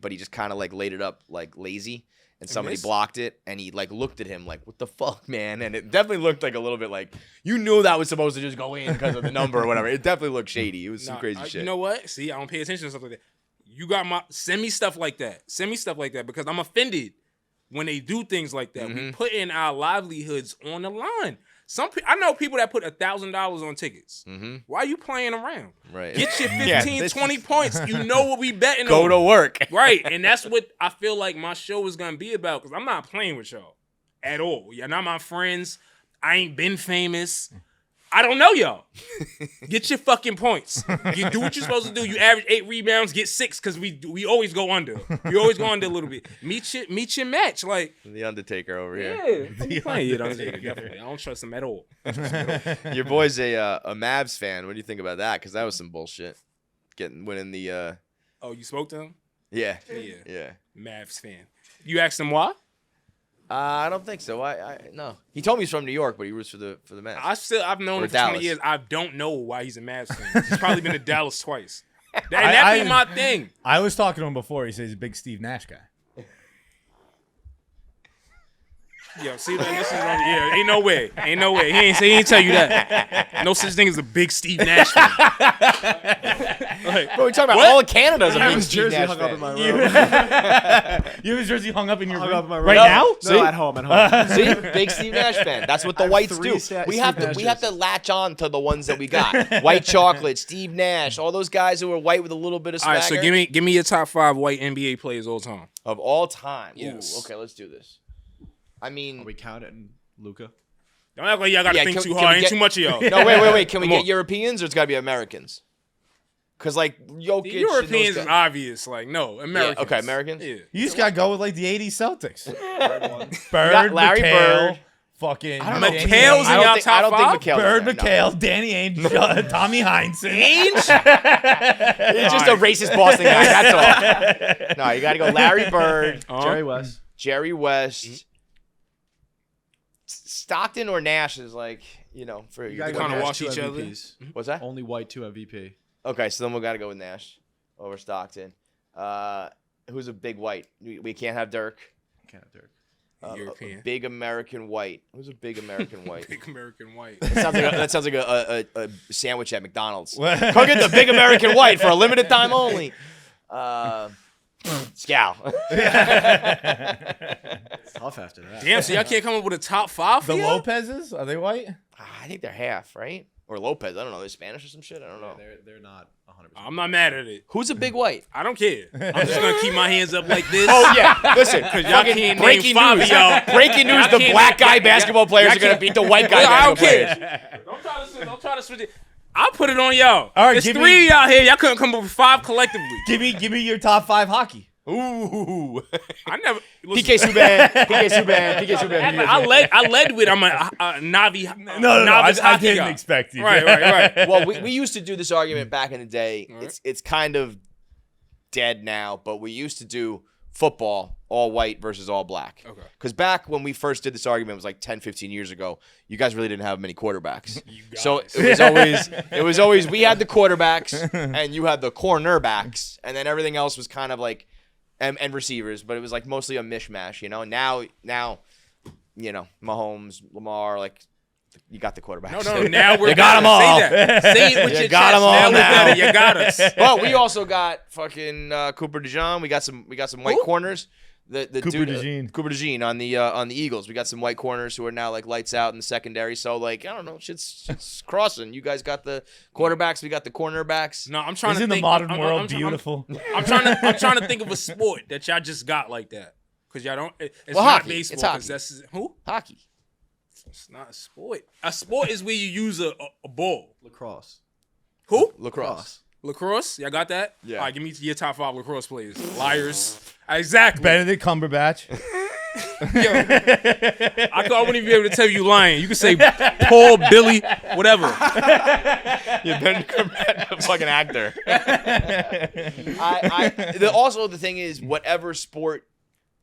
but he just kind of like laid it up like lazy, and somebody missed? blocked it, and he like looked at him like, "What the fuck, man?" And it definitely looked like a little bit like you knew that was supposed to just go in because of the number or whatever. It definitely looked shady. It was some crazy shit. You know what? See, I don't pay attention to stuff like that. You got my send me stuff like that. Send me stuff like that because I'm offended when they do things like that. We put in our livelihoods on the line. I know people that put $1,000 on tickets. Why are you playing around? Right. Get your 15, 20 points. You know what we betting Go on. to work. Right. And that's what I feel like my show is going to be about because I'm not playing with y'all at all. You're not my friends. I ain't been famous. I don't know y'all. Get your fucking points. You do what you're supposed to do. You average 8 rebounds, get 6 because we always go under. We always go under a little bit. Meet your match. Like The Undertaker over here. yeah, I'm playing it. Definitely. I don't trust him at all. Your boy's a Mavs fan. What do you think about that? Because that was some bullshit. Winning the. Oh, you spoke to him? Yeah. Yeah. Mavs fan. You asked him why? I don't think so. No. He told me he's from New York, but he roots for the Mavs. I've known Or him for Dallas. 20 years. I don't know why he's a Mavs fan. He's probably been to Dallas twice. That'd be my thing. I was talking to him before. He says he's a big Steve Nash guy. Yo, see that? This is yeah. Ain't no way. He ain't tell you that. No such thing as a big Steve Nash fan. Bro, we're talking about all of Canada's a big Steve jersey Nash hung up fan. in my room. You have his jersey hung up in your Hung room up in my room. right No. now? No, See? at home. See, big Steve Nash fan. That's what the I have whites 3 do. Steve We have Nash to latch on to the ones that we got. White chocolate, Steve Nash, all those guys who are white with a little bit of All swagger. right, so give me your top 5 white NBA players all time. Of all time. Yes. Ooh, okay, let's do this. I mean, Are we counting Luka? Don't act like y'all gotta think too can hard. we Ain't get- too much of y'all. no, wait. Can we Come get on. Europeans or it's got to be Americans? Because like Jokic, The and Europeans those is guys- obvious. Like no, Americans. okay, Americans? Yeah. You just got to go with like the 80s Celtics. got Bird, Larry McHale, Bird. fucking I don't know. Danny McHale's Ainge. in y'all I top don't five? think McHale's Bird, in there, no. McHale, Danny Ainge, Tommy Heinsohn. He's just a racist Boston guy. That's all. No, you got to go Larry Bird, Jerry West. Jerry West, Stockton or Nash is like for You gotta go kinda Nash, wash 2 each other. MVPs. What's that? Only white 2 MVP. Okay, so then we got to go with Nash over Stockton. Who's a big white? We can't have Dirk. Can't have Dirk. European. A big American white. Who's a big American white? Big American white. That sounds like a sandwich at McDonald's. Go get the big American white for a limited time only. Scow. It's tough after that. Damn, so y'all can't come up with a top 5 for The y'all? Lopez's? Are they white? I think they're half, right? Or Lopez. I don't know. They're Spanish or some shit. I don't know. They're not 100%. I'm not mad at it. Who's a big white? I don't care. I'm just gonna keep my hands up like this. Oh yeah. Listen, Y'all fucking can't breaking name 5 news. of y'all. Breaking news: the can't black name- guy basketball players y'all are gonna can't- beat the white guy I don't basketball players. care. Don't try to switch it. I'll put it on y'all. All right, There's give 3 me- of y'all here. Y'all couldn't come up with 5 collectively. Give me your top 5 hockey. Ooh. I never. PK Subban. PK Subban. I led with I'm a Navi. No, novice I hockey didn't guy. expect you. Right. Well, we used to do this argument back in the day. Right. It's kind of dead now, but we used to do football, all white versus all black. Okay. Because back when we first did this argument, it was like 10, 15 years ago, you guys really didn't have many quarterbacks. So it was always we had the quarterbacks and you had the cornerbacks, and then everything else was kind of like and receivers, but it was like mostly a mishmash, Now, Mahomes, Lamar, like you got the quarterbacks. No. Now we're You got 'em all. Say that. Say it with You your got chest. 'em all now. We're now. better. You got us. But we also got fucking Cooper DeJean. We got some white corners. The Cooper dude, DeJean. Cooper DeJean on the Eagles. We got some white corners who are now like lights out in the secondary. So like I don't know, shit's crossing. You guys got the quarterbacks. We got the cornerbacks. No, I'm trying to Isn't think. the modern I'm world trying- beautiful? I'm trying to think of a sport that y'all just got like that. Because y'all don't. It's Well, not hockey. baseball. It's 'cause hockey. That's who? Hockey. It's not a sport. A sport is where you use a ball. Lacrosse. Who? Lacrosse. Lacrosse? Y'all got that? Yeah. All right, give me your top 5 lacrosse players. Liars. Exactly. Benedict Cumberbatch. I wouldn't even be able to tell you lying. You could say Paul, Billy, whatever. You've been a fucking actor. Also, the thing is, whatever sport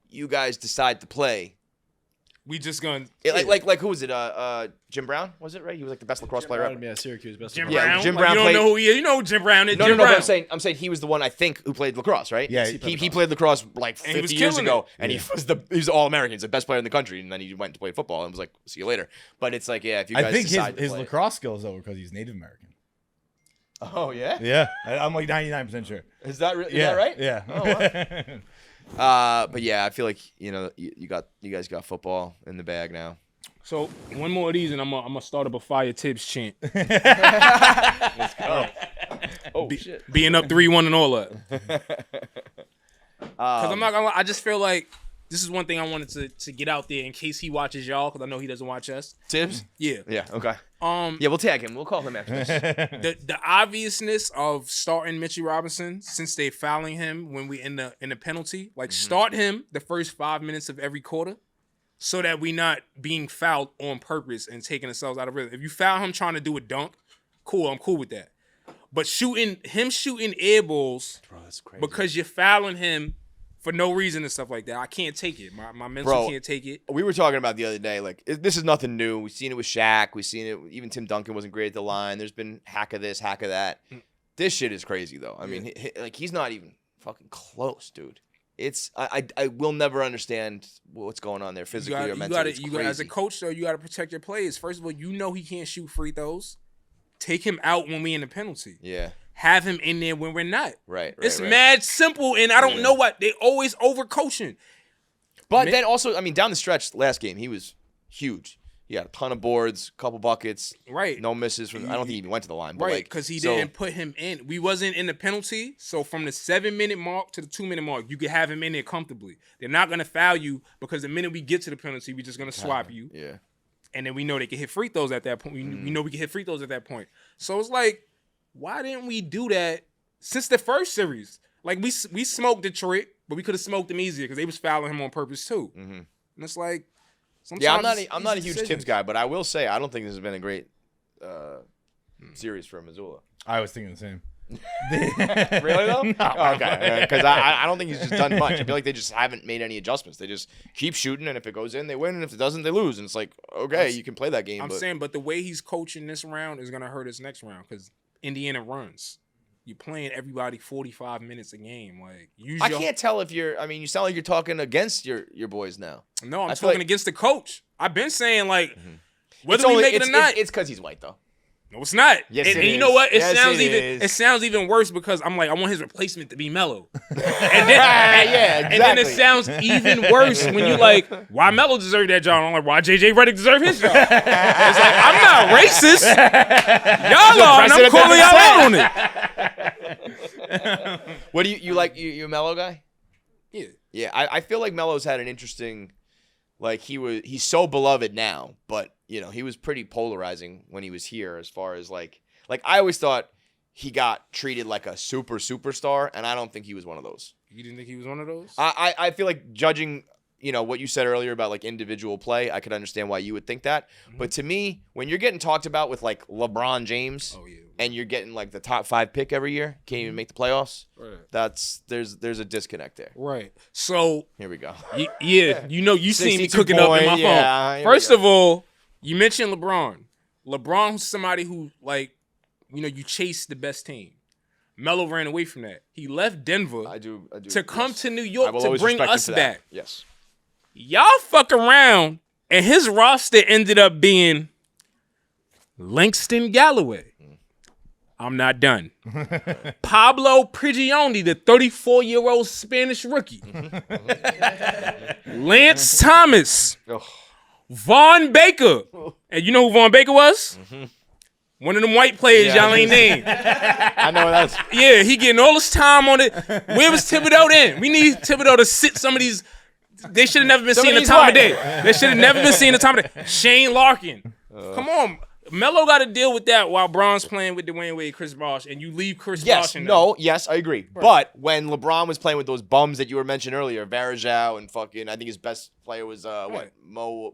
you guys decide to play, We just gonna like who was it? Jim Brown was it right? He was like the best lacrosse player ever. Yeah, Syracuse. Best Jim Yeah, Brown. Jim Like, Brown you don't played- know who he is. You know who Jim Brown is. No, Jim but Brown. I'm saying he was the one I think who played lacrosse, right? Yeah, he played lacrosse like And he was 50 years killing ago, it. and he was all American. He's the best player in the country, and then he went to play football and was like, "See you later." But it's like, yeah, if you guys I think decide to his play, lacrosse skills over because he's Native American. Oh yeah. Yeah, I'm like 99% sure. Is that right? Yeah. Oh, wow. But yeah, I feel like you guys got football in the bag now. So one more of these, and I'm gonna start up a fire tips chant. Let's go. Oh shit. Being up 3-1 and all that. Because I'm not gonna lie, I just feel like this is one thing I wanted to get out there in case he watches y'all, because I know he doesn't watch us. Tips? Yeah. Yeah. Okay. Yeah, we'll tag him. We'll call him after this. The obviousness of starting Mitchell Robinson since they fouling him when we in the penalty, like start him the first 5 minutes of every quarter, so that we not being fouled on purpose and taking ourselves out of rhythm. If you foul him trying to do a dunk, cool, I'm cool with that. But shooting air balls, Bro, that's crazy. because you're fouling him for no reason and stuff like that, I can't take it. My mental can't take it. We were talking about the other day, like, this is nothing new. We've seen it with Shaq. We've seen it. Even Tim Duncan wasn't great at the line. There's been hack of this, hack of that. This shit is crazy, though. I mean, he's not even fucking close, dude. I will never understand what's going on there physically or mentally. As a coach, though, you got to protect your players. First of all, he can't shoot free throws. Take him out when we in the penalty. Yeah. Have him in there when we're not. Right. It's mad simple, and I don't know what they always overcoaching. But then also, I mean, down the stretch last game, he was huge. He had a ton of boards, couple buckets, right? No misses from. I don't think he even went to the line, but right? Because he didn't put him in. We wasn't in the penalty, so from the 7-minute mark to the 2-minute mark, you could have him in there comfortably. They're not gonna foul you because the minute we get to the penalty, we're just gonna swap you. Yeah. And then we know they can hit free throws at that point. We know we can hit free throws at that point. So it's like, why didn't we do that since the first series? Like, we smoked Detroit, but we could have smoked them easier because they was fouling him on purpose too. Mm-hmm. And it's like, sometimes I'm not a huge tips guy, but I will say I don't think this has been a great series for Missoula. I was thinking the same. Really though? No. Oh, okay. Because I don't think he's just done much. I feel like they just haven't made any adjustments. They just keep shooting, and if it goes in, they win, and if it doesn't, they lose. And it's like, okay, you can play that game. But the way he's coaching this round is gonna hurt us next round because Indiana runs. You're playing everybody 45 minutes a game. Like, I can't tell if you're. I mean, you sound like you're talking against your boys now. No, I'm talking against the coach. I've been saying, like, whether we make it or not. It's because he's white though. No, it's not. Yes, and you is. know what? It sounds even worse because I'm like, I want his replacement to be Melo. And then, exactly. And then it sounds even worse when you like, why Melo deserved that job? I'm like, why JJ Redick deserve his job? It's like, I'm not racist. Y'all are, and I'm calling y'all out on it. What do you like? You a Melo guy? Yeah. Yeah, I feel like Melo's had an interesting, like he's so beloved now, but he was pretty polarizing when he was here as far as like I always thought he got treated like a superstar, and I don't think he was one of those. You didn't think he was one of those? I feel like judging, what you said earlier about like individual play, I could understand why you would think that. Mm-hmm. But to me, when you're getting talked about with like LeBron James, and you're getting like the top 5 pick every year, can't even make the playoffs. Right. There's a disconnect there. Right. So here we go. You seen me cooking up in my phone. First of all, you mentioned LeBron. LeBron's somebody who you chase the best team. Melo ran away from that. He left Denver to come to New York to bring us back. Yes. Y'all fuck around, and his roster ended up being Langston Galloway. I'm not done. Pablo Prigioni, the 34-year-old Spanish rookie. Lance Thomas. Vaughn Baker. And you know who Vaughn Baker was? Mm-hmm. One of them white players y'all ain't named. I know that's. Yeah, he getting all this time on it. Where was Thibodeau then? We need Thibodeau to sit some of these. They should have never been seen the time of day. They should have never been seen the time of day. Shane Larkin. Come on. Melo got to deal with that while Bron's playing with Dwayne Wade, Chris Bosh, and you leave Chris Bosh in there. Yes, I agree. Right. But when LeBron was playing with those bums that you were mentioning earlier, Varejao and fucking, I think his best player was Mo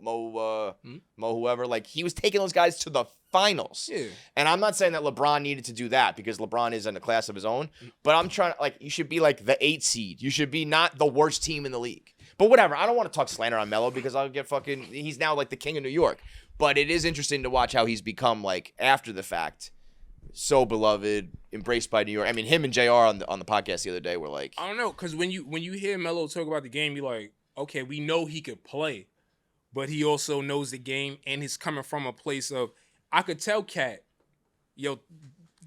whoever. Like, he was taking those guys to the finals. Yeah. And I'm not saying that LeBron needed to do that because LeBron is in a class of his own. But I'm trying to, you should be like the 8 seed. You should be not the worst team in the league. But whatever. I don't want to talk slander on Melo because I'll get fucking. He's now like the king of New York. But it is interesting to watch how he's become, like, after the fact, so beloved, embraced by New York. I mean, him and JR on the podcast the other day were like... I don't know, because when you hear Melo talk about the game, you're like, okay, we know he could play, but he also knows the game, and he's coming from a place of... I could tell Cat,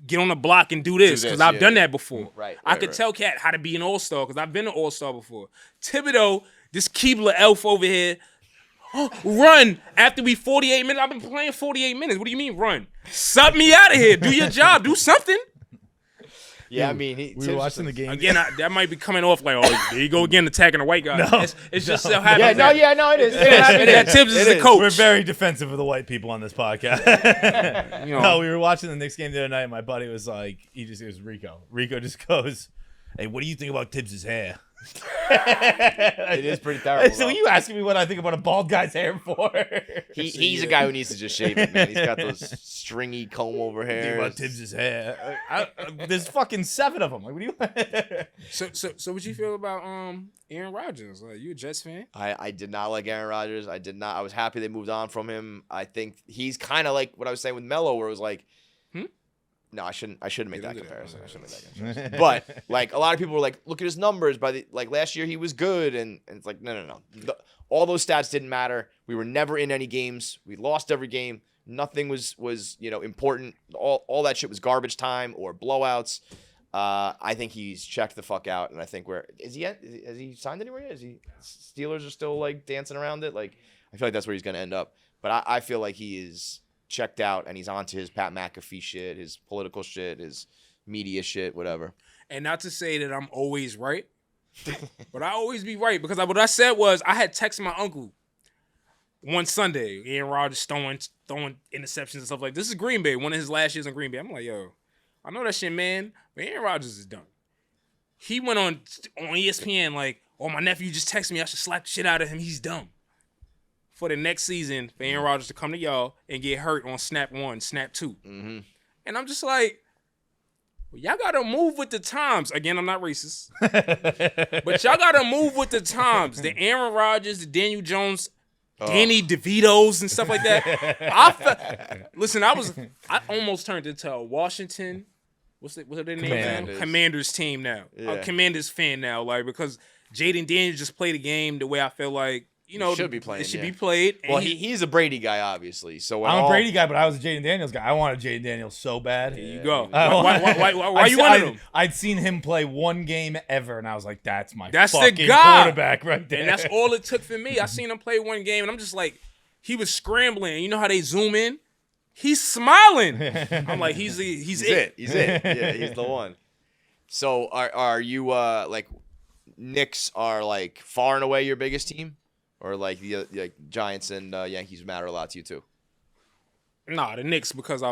get on the block and do this because I've done that before. Right. I could tell Cat how to be an all-star because I've been an all-star before. Thibodeau, this Keebler elf over here, run after we 48 minutes. I've been playing 48 minutes. What do you mean run? Sub me out of here. Do your job. Do something. Yeah, I mean, we were watching the game again. That might be coming off like, oh, there you go again, attacking the white guy. No, it's just so happens. No, it is. It is. That Tibbs is the coach. We're very defensive of the white people on this podcast. No, we were watching the Knicks game the other night. And my buddy was like, it was Rico. Rico just goes, "Hey, what do you think about Tibbs' hair?" It is pretty terrible. So you asking me what I think about a bald guy's hair for? He's a guy who needs to just shave it, man. He's got those stringy comb over hair. Think about Tibbs' hair. There's fucking 7 of them. Like, what do you? So what you feel about Aaron Rodgers? Like, you a Jets fan? I did not like Aaron Rodgers. I did not. I was happy they moved on from him. I think he's kind of like what I was saying with Melo, where it was like, no, I shouldn't make that comparison. But like a lot of people were like, look at his numbers. Like last year he was good, and it's like no. All those stats didn't matter. We were never in any games. We lost every game. Nothing was important. All that shit was garbage time or blowouts. I think he's checked the fuck out, and I think has he signed anywhere yet? Steelers are still like dancing around it. Like I feel like that's where he's gonna end up. But I feel like he is checked out and he's on to his Pat McAfee shit, his political shit, his media shit, whatever. And not to say that I'm always right, but I always be right because what I said was I had texted my uncle one Sunday, Aaron Rodgers throwing interceptions and stuff like this. Is Green Bay, one of his last years in Green Bay. I'm like, yo, I know that shit, man, but Aaron Rodgers is done. He went on ESPN like, oh, my nephew just texted me, I should slap the shit out of him. He's dumb. For the next season, for Aaron Rodgers to come to y'all and get hurt on snap 1, snap 2. Mm-hmm. And I'm just like, well, y'all got to move with the times. Again, I'm not racist. But y'all got to move with the times. The Aaron Rodgers, the Daniel Jones, Danny DeVitos and stuff like that. Listen, I almost turned into a Washington, what's their name now? Commanders team now. Yeah. A Commanders fan now. Like, because Jaden Daniels just played a game the way I feel like, it should be played. Well, he's a Brady guy, obviously. So I'm a Brady guy, but I was a Jaden Daniels guy. I wanted Jaden Daniels so bad. There you go. Why you wanted him? I'd seen him play one game ever, and I was like, that's fucking the guy. Quarterback right there. And that's all it took for me. I seen him play one game, and I'm just like, he was scrambling. You know how they zoom in? He's smiling. I'm like, he's it. He's it. Yeah, he's the one. So are you like Knicks are like far and away your biggest team? Or like the Giants and Yankees matter a lot to you too? Nah, the Knicks because I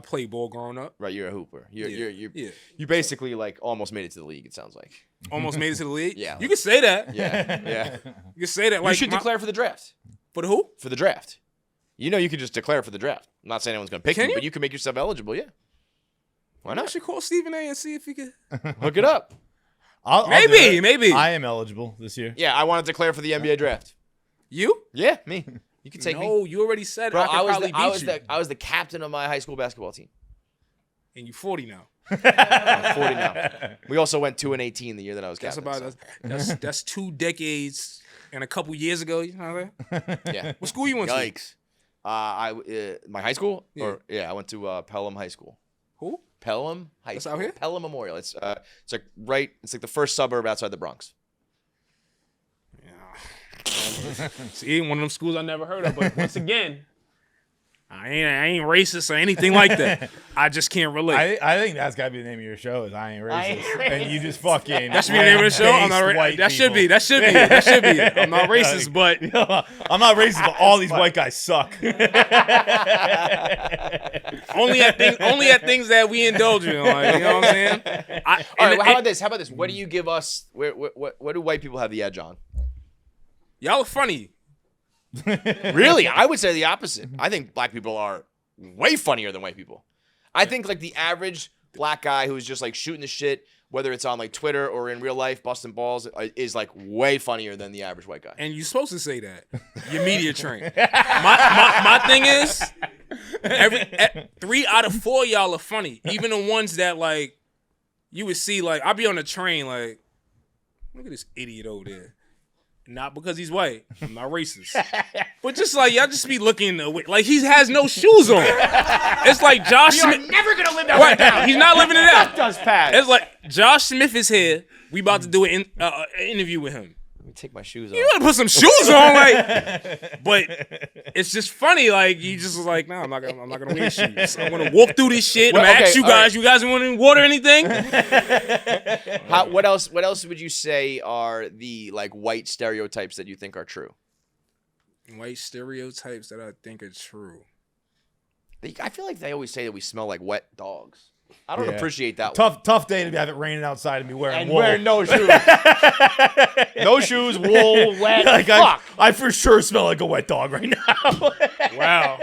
played ball growing up. Right, you're a hooper. You basically like almost made it to the league. It sounds like almost made it to the league. Yeah, you can say that. Yeah. You can say that. Like, you should declare for the draft. For the who? For the draft. You could just declare for the draft. I'm not saying anyone's gonna pick you, but you can make yourself eligible. Yeah. Why not? I should call Stephen A and see if he could hook it up. Maybe. I am eligible this year. Yeah, I want to declare for the NBA draft. You? Yeah, me. You can take me. No, you already said Bro, I was the captain of my high school basketball team. And you 40 now. I'm 40 now. We also went 2-18 the year that I was captain. That's 2 decades and a couple years ago. You know that? Yeah. What school you went to? Yikes. My high school? Yeah. I went to Pelham High School. Who? Pelham High That's School. out here? Pelham Memorial. It's like the first suburb outside the Bronx. Yeah. See, one of them schools I never heard of. But once again, I ain't racist or anything like that. I just can't relate. I think that's got to be the name of your show is I Ain't Racist. And you just fucking... That should be the name of the show? I'm not racist. That should be it. I'm not racist, but... I'm not racist, but all these white guys suck. Only at things that we indulge in. Like, you know what I'm saying? All right, well, how about this? What do you give us... What do white people have the edge on? Y'all are funny. Really? I would say the opposite. I think black people are way funnier than white people. I think like the average black guy who's just like shooting the shit, whether it's on like Twitter or in real life, busting balls, is like way funnier than the average white guy. And you're supposed to say that. You're media trained. My thing is, 3 out of 4 y'all are funny. Even the ones that like you would see like I'll be on the train like, look at this idiot over there. Not because he's white. I'm not racist. But just like, y'all just be looking like he has no shoes on. It's like Josh Smith. You're never going to live that way down. He's not living it out. Does pass. It's like Josh Smith is here. We about to do an interview with him. Let me take my shoes off. You gotta put some shoes on, like. But it's just funny, like you just was like, nah, I'm not gonna wear shoes. I'm gonna walk through this shit. I'm gonna ask you guys. Right. You guys want any water or anything? What else would you say are the like white stereotypes that you think are true? White stereotypes that I think are true. I feel like they always say that we smell like wet dogs. I don't appreciate that. Tough day to have it raining outside and be wearing wool. Wearing no shoes. No shoes, wool, wet. Like fuck. I for sure smell like a wet dog right now. Wow.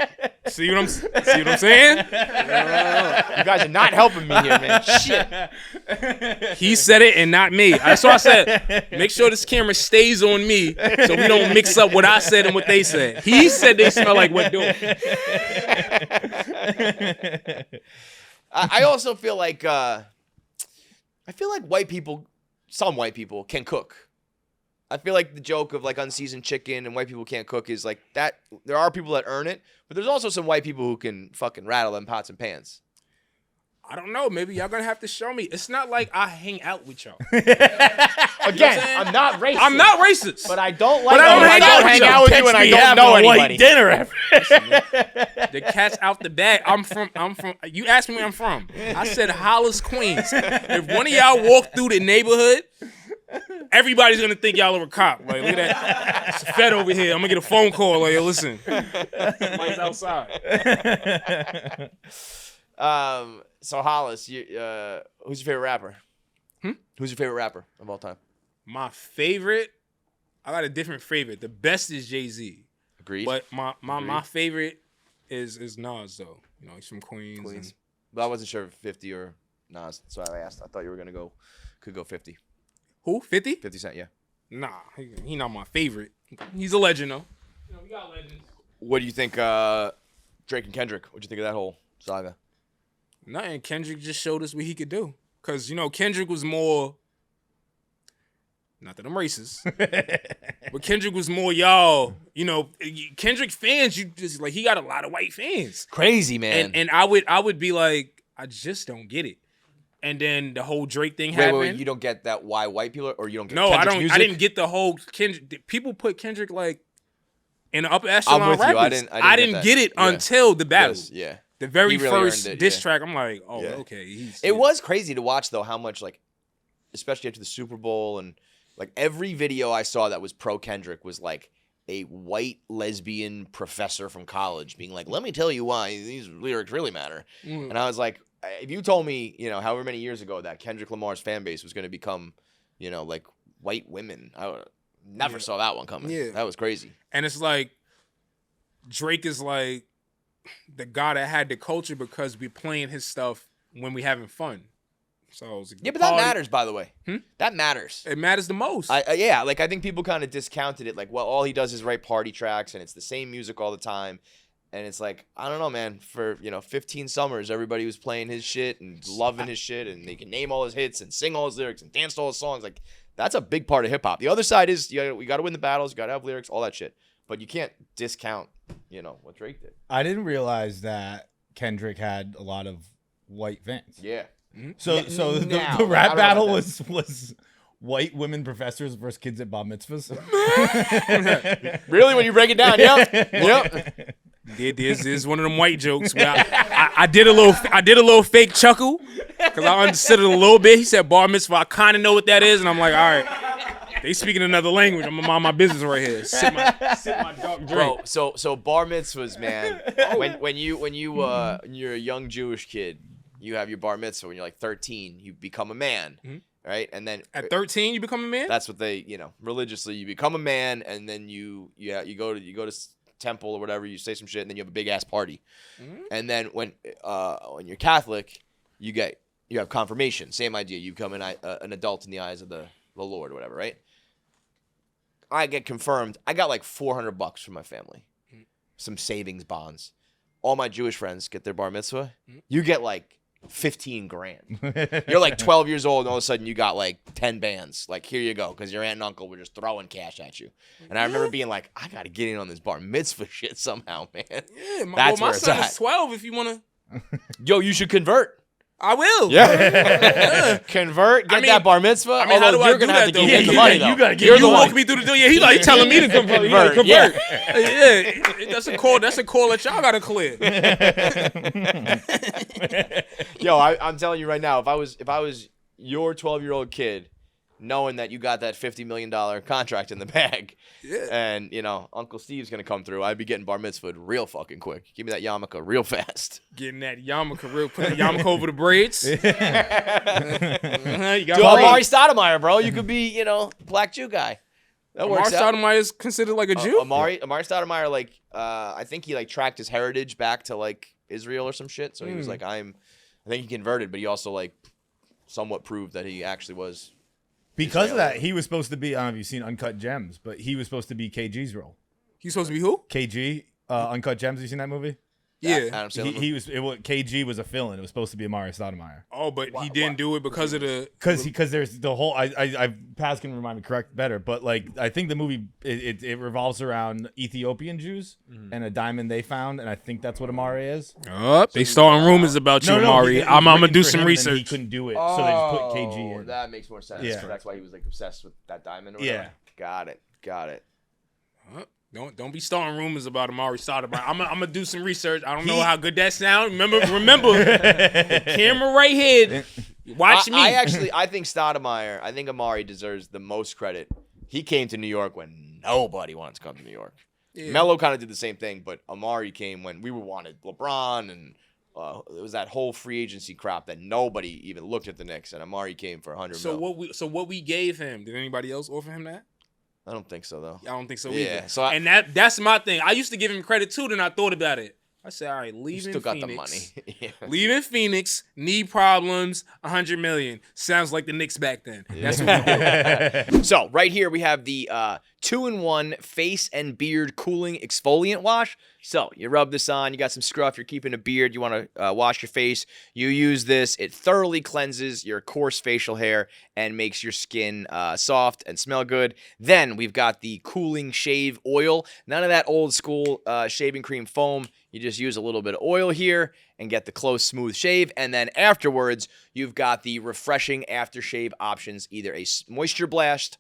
See what I'm saying? You guys are not helping me here, man. Shit. He said it and not me. That's why I said, make sure this camera stays on me so we don't mix up what I said and what they said. He said they smell like wet dog. I also feel like white people, some white people can cook. I feel like the joke of like unseasoned chicken and white people can't cook is like that. There are people that earn it, but there's also some white people who can fucking rattle them pots and pans. I don't know. Maybe y'all gonna have to show me. It's not like I hang out with y'all. Again, I'm not racist. I'm not racist. But I don't like. But I don't hang out with you and I don't know anybody. White dinner after. The cat's out the bag. I'm from. You asked me where I'm from. I said Hollis, Queens. If one of y'all walk through the neighborhood, everybody's gonna think y'all are a cop. Like, look at that. It's a Fed over here. I'm gonna get a phone call. Like, yo, listen. Lights outside. So Hollis, who's your favorite rapper? Who's your favorite rapper of all time? My favorite, I got a different favorite. The best is Jay-Z. Agreed. But my favorite is Nas though. You know, he's from Queens. But I wasn't sure if 50 or Nas, so I asked. I thought you were could go 50. Who? 50? 50 Cent, yeah. Nah, he not my favorite. He's a legend though. You know, we got legends. What do you think, Drake and Kendrick? What'd you think of that whole saga? Nothing. Kendrick just showed us what he could do. Because, you know, Kendrick was more, not that I'm racist, but Kendrick was more y'all, you know, Kendrick fans, you just, like, he got a lot of white fans. Crazy, man. And I would be like, I just don't get it. And then the whole Drake thing happened. Wait, you don't get that why white people, or you don't get No, Kendrick's music? I didn't get the whole Kendrick. People put Kendrick, like, in the upper echelon I'm with rappers. you. I didn't get it until the battle. Yes, yeah. The very really first diss track, I'm like, oh, okay. It was crazy to watch, though, how much, like, especially after the Super Bowl, and, like, every video I saw that was pro-Kendrick was, like, a white lesbian professor from college being like, let me tell you why these lyrics really matter. And I was like, if you told me, you know, however many years ago that Kendrick Lamar's fan base was going to become, you know, like, white women, I never saw that one coming. Yeah. That was crazy. And it's like, Drake is, like, the guy that had the culture because we playing his stuff when we having fun. So yeah, but that matters, by the way. That matters. It matters the most. Yeah, like I think people kind of discounted it. Like, well, all he does is write party tracks, and it's the same music all the time. And it's like, I don't know, man. For 15 summers, everybody was playing his shit and loving his shit, and they can name all his hits and sing all his lyrics and dance to all his songs. Like, that's a big part of hip hop. The other side is we got to win the battles, you got to have lyrics, all that shit. But you can't discount, what Drake did. I didn't realize that Kendrick had a lot of white fans. Yeah. So the rap battle was white women professors versus kids at bar mitzvahs. Really, when you break it down, yep. This is one of them white jokes. Where I did a little fake chuckle because I understood it a little bit. He said bar mitzvah. I kind of know what that is, and I'm like, all right. They speaking another language. I'm gonna mind my business right here. Sip my dark drink. Bro, so bar mitzvahs, man. When you're a young Jewish kid, you have your bar mitzvah. When you're like 13, you become a man, right? And then at 13, you become a man. That's what they, religiously, you become a man, and then you go to temple or whatever. You say some shit, and then you have a big ass party. And then when you're Catholic, you have confirmation. Same idea. You become an adult in the eyes of the Lord or whatever, right? I get confirmed. I got like $400 from my family, some savings bonds. All my Jewish friends get their bar mitzvah. You get like $15 grand. You're like 12 years old, and all of a sudden you got like 10 bands. Like, here you go, because your aunt and uncle were just throwing cash at you. And I remember being like, I got to get in on this bar mitzvah shit somehow, man. Yeah, That's my where it's son at. is 12 if you want to. Yo, you should convert. I will. Yeah. Convert, get that bar mitzvah. I mean, how do I do that, though? Give him the money, though. You got to You give the walk money. me through the door. Yeah, he's like telling me to convert. You gotta Convert, convert. Yeah, that's a call. That's a call that y'all gotta clear. Yo, I'm telling you right now, if I was your 12-year-old kid, knowing that you got that $50 million contract in the bag, and Uncle Steve's gonna come through, I'd be getting bar mitzvahed real fucking quick. Give me that yarmulke real fast. Getting that yarmulke real, putting the yarmulke over the braids. You got Dude, Amari Stoudemire, bro. You could be, black Jew guy. That works out. Stoudemire is considered like a Jew. Amari Stoudemire, like, I think he like tracked his heritage back to like Israel or some shit. So he was like, I think he converted, but he also like somewhat proved that he actually was. Because of that, he was supposed to be, I don't know if you've seen Uncut Gems, but he was supposed to be KG's role. He's supposed to be who? KG, Uncut Gems. Have you seen that movie? Yeah. Adam Sandler. KG was a fill-in. It was supposed to be Amari Stoudemire. Oh, but he didn't do it because of the. Because there's the whole. Paz can remind me correct better, but like I think the movie it revolves around Ethiopian Jews and a diamond they found, and I think that's what Amari is. They starting rumors about you, Amari. I'm gonna do some He research. couldn't do it, so they just put KG in. That makes more sense. Yeah. So that's why he was like obsessed with that diamond. Or whatever. Got it. Don't be starting rumors about Amari Stoudemire. I'm gonna do some research. I don't know how good that sounds. Remember, the camera right here. Watch me. I think Stoudemire. I think Amari deserves the most credit. He came to New York when nobody wanted to come to New York. Yeah. Melo kind of did the same thing, but Amari came when we wanted LeBron, and it was that whole free agency crap that nobody even looked at the Knicks, and Amari came for $100 million. What we gave him? Did anybody else offer him that? I don't think so, though. I don't think so either. So that's my thing. I used to give him credit too, then I thought about it. I said, all right, leaving still got Phoenix. the money. Yeah. Leaving Phoenix, knee problems, $100 million. Sounds like the Knicks back then. That's what we did. So right here we have the 2-in-1 face and beard cooling exfoliant wash. So you rub this on, you got some scruff, you're keeping a beard, you want to wash your face. You use this. It thoroughly cleanses your coarse facial hair and makes your skin soft and smell good. Then we've got the cooling shave oil. None of that old school shaving cream foam. You just use a little bit of oil here and get the close, smooth shave. And then afterwards, you've got the refreshing aftershave options, either a moisture blast,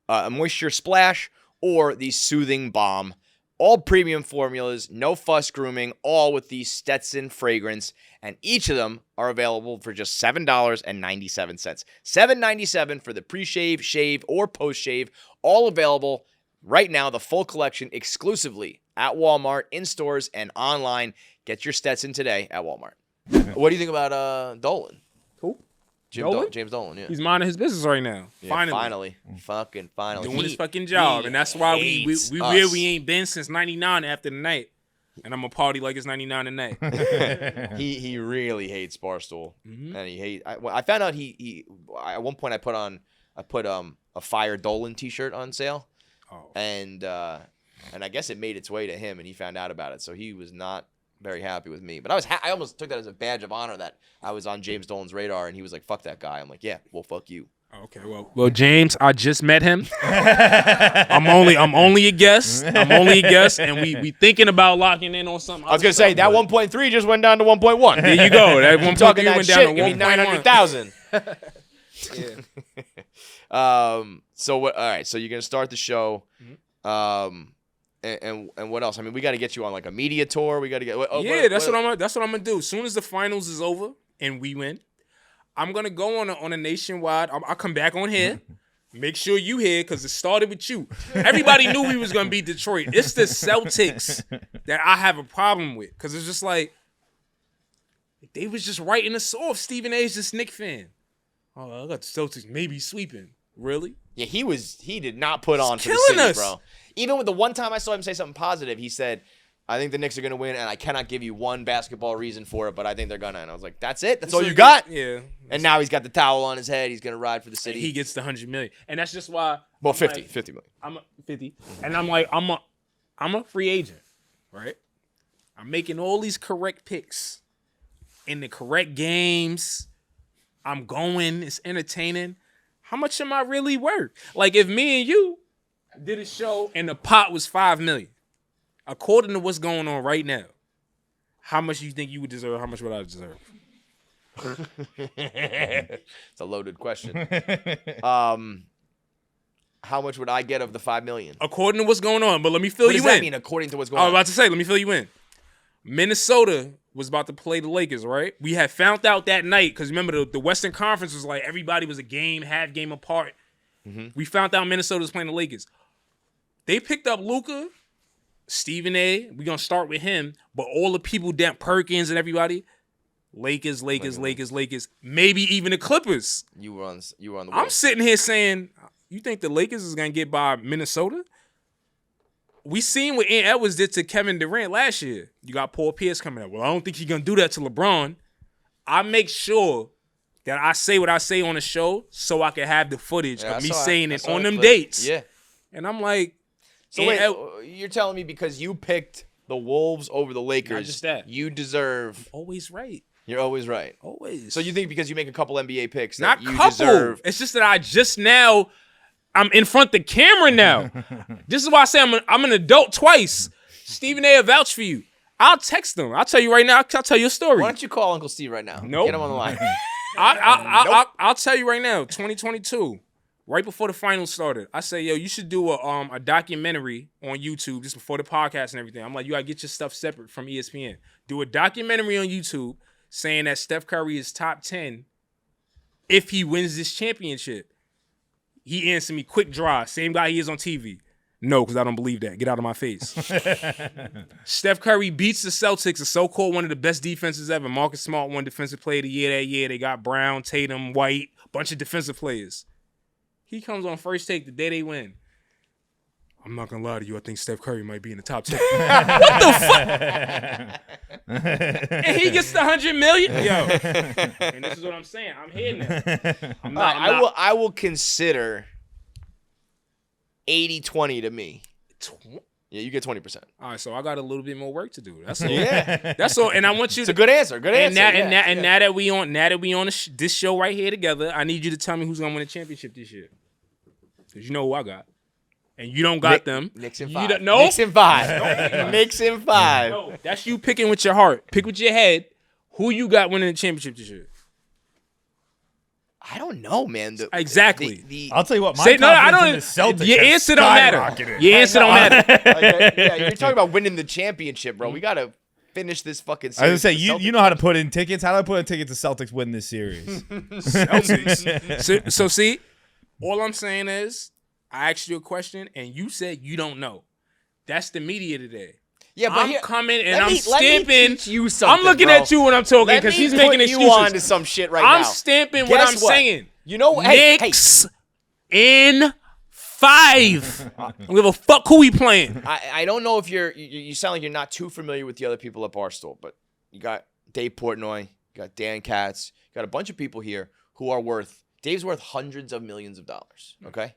a moisture splash, or the soothing balm. All premium formulas, no fuss grooming, all with the Stetson fragrance. And each of them are available for just $7.97. $7.97 for the pre-shave, shave, or post-shave. All available right now, the full collection exclusively at Walmart, in stores, and online. Get your Stetson today at Walmart. What do you think about Dolan? Who? James Dolan, yeah. He's minding his business right now. Yeah, finally. Fucking finally. Doing his fucking job. And that's why we ain't been since 99 after the night. And I'm a party like it's 99 tonight. He really hates Barstool. Mm-hmm. And I found out he at one point I put a Fire Dolan t-shirt on sale. Oh. And I guess it made its way to him, and he found out about it. So he was not very happy with me. But I almost took that as a badge of honor that I was on James Dolan's radar, and he was like, "Fuck that guy." I'm like, "Yeah, well, fuck you." Okay, well, James, I just met him. I'm only a guest. And we thinking about locking in on something. I was gonna say that 1.3 just went down to 1.1. There you go. That 1.3 went down to 1.1. 900,000. Yeah. So what? All right. So you're gonna start the show. Mm-hmm. And what else? I mean, we got to get you on like a media tour. We got to get. That's what I'm gonna do. As soon as the finals is over and we win, I'm gonna go on a nationwide. I'll come back on here. Make sure you here because it started with you. Everybody knew we was gonna beat Detroit. It's the Celtics that I have a problem with because it's just like they was just writing us off. Stephen A's just Knicks fan. Oh, I got the Celtics maybe sweeping. Really? Yeah, he did not put on for the killing city, us, bro. Even with the one time I saw him say something positive, he said, "I think the Knicks are gonna win, and I cannot give you one basketball reason for it, but I think they're gonna." And I was like, "That's it? That's all you got?" Yeah. And now he's got the towel on his head. He's gonna ride for the city. He gets the $100 million, and that's just why. Well, I'm 50 million. I'm 50, and I'm like, I'm a free agent, right? I'm making all these correct picks. in the correct games. I'm going. It's entertaining. How much am I really worth? Like if me and you did a show and the pot was $5 million, according to what's going on right now, how much do you think you would deserve? How much would I deserve? It's a loaded question. How much would I get of the $5 million? According to what's going on, but let me fill What you does that in. mean? According to what's going I on. was about to say, let me fill you in. Minnesota was about to play the Lakers, right? We had found out that night because remember the Western Conference was like everybody was a half game apart. Mm-hmm. We found out Minnesota was playing the Lakers. They picked up Luka, Stephen A. We're gonna start with him, but all the people down Perkins and everybody, Lakers. Maybe even the Clippers. You were on the. I'm sitting here saying, you think the Lakers is gonna get by Minnesota? We seen what Ant Edwards did to Kevin Durant last year. You got Paul Pierce coming up. Well, I don't think he's gonna do that to LeBron. I make sure that I say what I say on the show so I can have the footage of me saying it on them dates. Yeah. And I'm like, so wait, you're telling me because you picked the Wolves over the Lakers, not just that. You deserve. Always right. You're always right. Always. So you think because you make a couple NBA picks not that you couple. Deserve. It's just that I'm in front of the camera now. This is why I say I'm an adult twice. Stephen A. will vouch for you. I'll text them. I'll tell you right now. I'll tell you a story. Why don't you call Uncle Steve right now? Nope. Get him on the line. I'll tell you right now. 2022, right before the finals started, I said, yo, you should do a documentary on YouTube just before the podcast and everything. I'm like, you gotta get your stuff separate from ESPN. Do a documentary on YouTube saying that Steph Curry is top 10 if he wins this championship. He answered me quick dry. Same guy he is on TV. No, because I don't believe that. Get out of my face. Steph Curry beats the Celtics, a so-called one of the best defenses ever. Marcus Smart won Defensive Player of the Year that year. They got Brown, Tatum, White, bunch of defensive players. He comes on first take the day they win. I'm not going to lie to you. I think Steph Curry might be in the top 10. What the fuck? And he gets the $100 million? Yo. And this is what I'm saying. I'm here now. I will consider 80-20 to me. Yeah, you get 20%. All right, so I got a little bit more work to do. That's all. Yeah. That's all. And I want you It's a good answer. Good answer. And now that we on this show right here together, I need you to tell me who's going to win the championship this year. Because you know who I got. And you don't got them. Knicks in You 5. don't- no. Knicks in 5. Knicks in 5. No, that's you picking with your heart. Pick with your head. Who you got winning the championship this year? I don't know, man. Exactly. I'll tell you what. My Say, no, I confidence don't. in the Celtics Your has answer don't matter. skyrocketed. Your answer don't matter. Yeah, you're talking about winning the championship, bro. We got to finish this fucking series. I was gonna say with the you know how to put in tickets. How do I put in tickets to Celtics win this series? Celtics. So see, all I'm saying is, I asked you a question and you said you don't know. That's the media today. Yeah, but I'm coming and I'm Let me stamping. teach you something, I'm looking bro. at you when I'm talking because he's making you excuses. on to some shit right now. I'm stamping what I'm saying. You know, hey, Knicks in 5. I don't give a fuck who we playing. I don't know if you sound like you're not too familiar with the other people at Barstool, but you got Dave Portnoy, you got Dan Katz, you got a bunch of people here who are Dave's worth hundreds of millions of dollars, okay?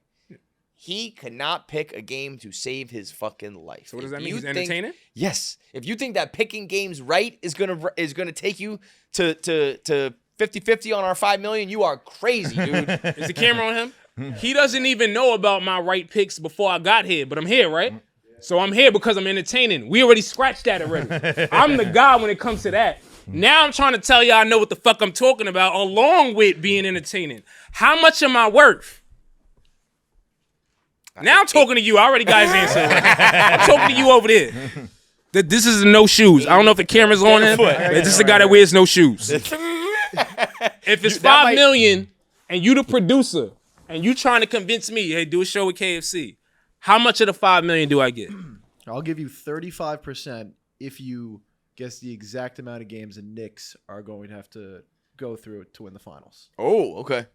He cannot pick a game to save his fucking life. So what does that mean? He's entertaining? Yes. If you think that picking games right is gonna take you to 50-50 on our $5 million, you are crazy, dude. Is the camera on him? He doesn't even know about my right picks before I got here, but I'm here, right? So I'm here because I'm entertaining. We already scratched that already. I'm the guy when it comes to that. Now I'm trying to tell y'all I know what the fuck I'm talking about along with being entertaining. How much am I worth? Now I'm talking to you. I already got his answer. I'm talking to you over there. This is no shoes. I don't know if the camera's on him. This is the guy that wears no shoes. If it's $5 million and you the producer and you trying to convince me, hey, do a show with KFC, how much of the $5 million do I get? I'll give you 35% if you guess the exact amount of games the Knicks are going to have to go through to win the finals. Oh, okay.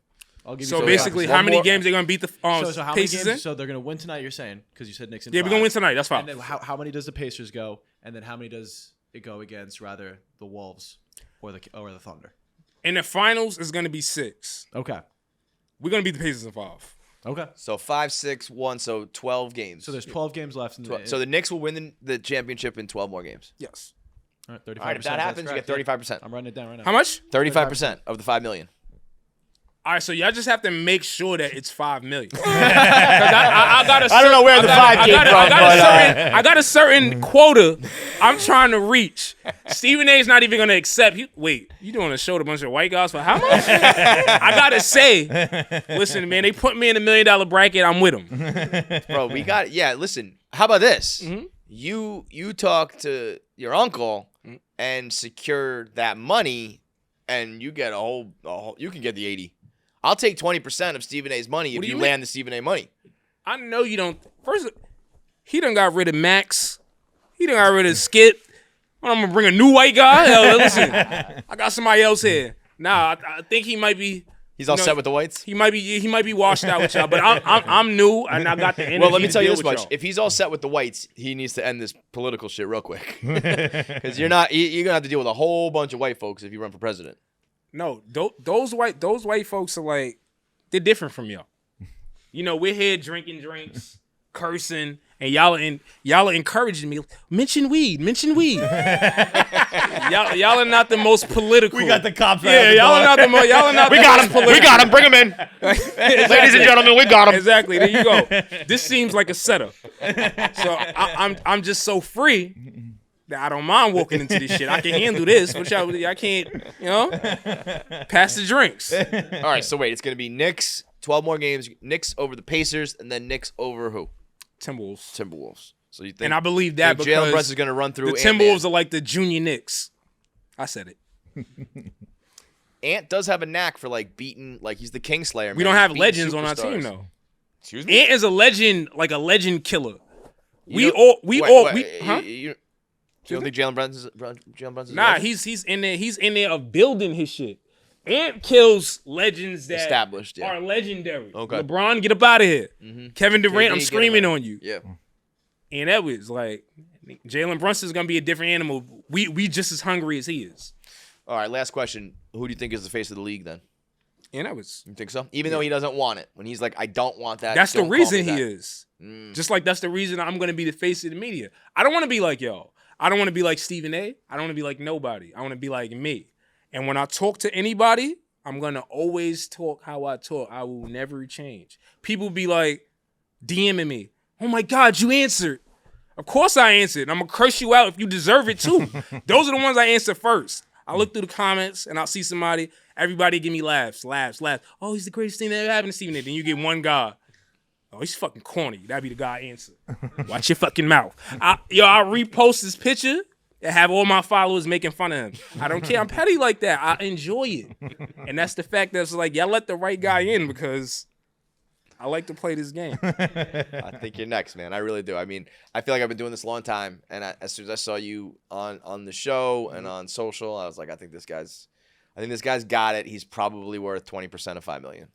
I'll give you So basically, how many games they're going to beat the so how many Pacers games? in? So they're going to win tonight, you're saying, because you said Knicks in Yeah, 5. we're going to win tonight. That's fine. And then how many does the Pacers go? And then how many does it go against, rather, the Wolves or the Thunder? In the finals, it's going to be 6. Okay. We're going to beat the Pacers in 5. Okay. So 5, 6, 1, so 12 games. So there's 12 games left. So the Knicks will win the championship in 12 more games. Yes. All right, 35%. All right, if that happens, you get 35%. I'm writing it down right now. How much? 35% of the $5 million. All right, so y'all just have to make sure that it's $5 million. I don't know where the 5 came from, but I got a certain quota I'm trying to reach. Stephen A's not even gonna accept. Wait, you doing a show with a bunch of white guys for how much? I gotta say, listen, man, they put me in $1 million bracket. I'm with them, bro. We got listen, how about this? Mm-hmm. You talk to your uncle and secure that money, and you get a whole. You can get the 80. I'll take 20% of Stephen A's money if you land the Stephen A money. I know you don't. First, he done got rid of Max. He done got rid of Skip. I'm gonna bring a new white guy. Hell, listen, I got somebody else here. Nah, I think he might be. He's all set with the whites. He might be washed out with y'all. But I'm new and I got the energy. Well, let me tell you this much: y'all. If he's all set with the whites, he needs to end this political shit real quick. Because you're gonna have to deal with a whole bunch of white folks if you run for president. No, those white folks are like, they're different from y'all. You know, we're here drinking drinks, cursing, and y'all are encouraging me. Mention weed. y'all are not the most political. We got the cops. Yeah, y'all are not the most. Y'all are not. We got him. We got him. Bring him in, ladies and gentlemen. We got him. Exactly. There you go. This seems like a setup. So I'm just so free. I don't mind walking into this shit. I can handle this, but I can't, pass the drinks. All right, so wait, it's going to be Knicks, 12 more games, Knicks over the Pacers, and then Knicks over who? Timberwolves. So you think? And I believe that because Jalen Brunson is going to run through the Timberwolves are like the junior Knicks. I said it. Ant does have a knack for beating, he's the Kingslayer. Man. We don't have legends on our team though. Excuse me? Ant is a legend, like a legend killer. You don't think Jalen Brunson's Nah, he's in there. He's in there of building his shit. Ant kills legends that established, are legendary. Okay. LeBron, get up out of here. Mm-hmm. Kevin Durant, I'm screaming on you. Yeah. And that was Jalen Brunson's gonna be a different animal. We just as hungry as he is. All right, last question. Who do you think is the face of the league then? And that was. You think so? Even though he doesn't want it, when he's like, I don't want that. That's the reason he is. Just like that's the reason I'm gonna be the face of the media. I don't want to be like y'all. I don't want to be like Stephen A. I don't want to be like nobody. I want to be like me. And when I talk to anybody, I'm going to always talk how I talk. I will never change. People be like DMing me. Oh, my God, you answered. Of course I answered. I'm going to curse you out if you deserve it, too. Those are the ones I answer first. I look through the comments, and I'll see somebody. Everybody give me laughs. Oh, he's the greatest thing that ever happened to Stephen A. Then you get one guy. Oh, he's fucking corny. That'd be the guy answer. Watch your fucking mouth. I'll repost this picture and have all my followers making fun of him. I don't care. I'm petty like that. I enjoy it. And that's the fact that's y'all let the right guy in because I like to play this game. I think you're next, man. I really do. I mean, I feel like I've been doing this a long time. And as soon as I saw you on the show and on social, I was like, I think this guy's got it. He's probably worth 20% of $5 million.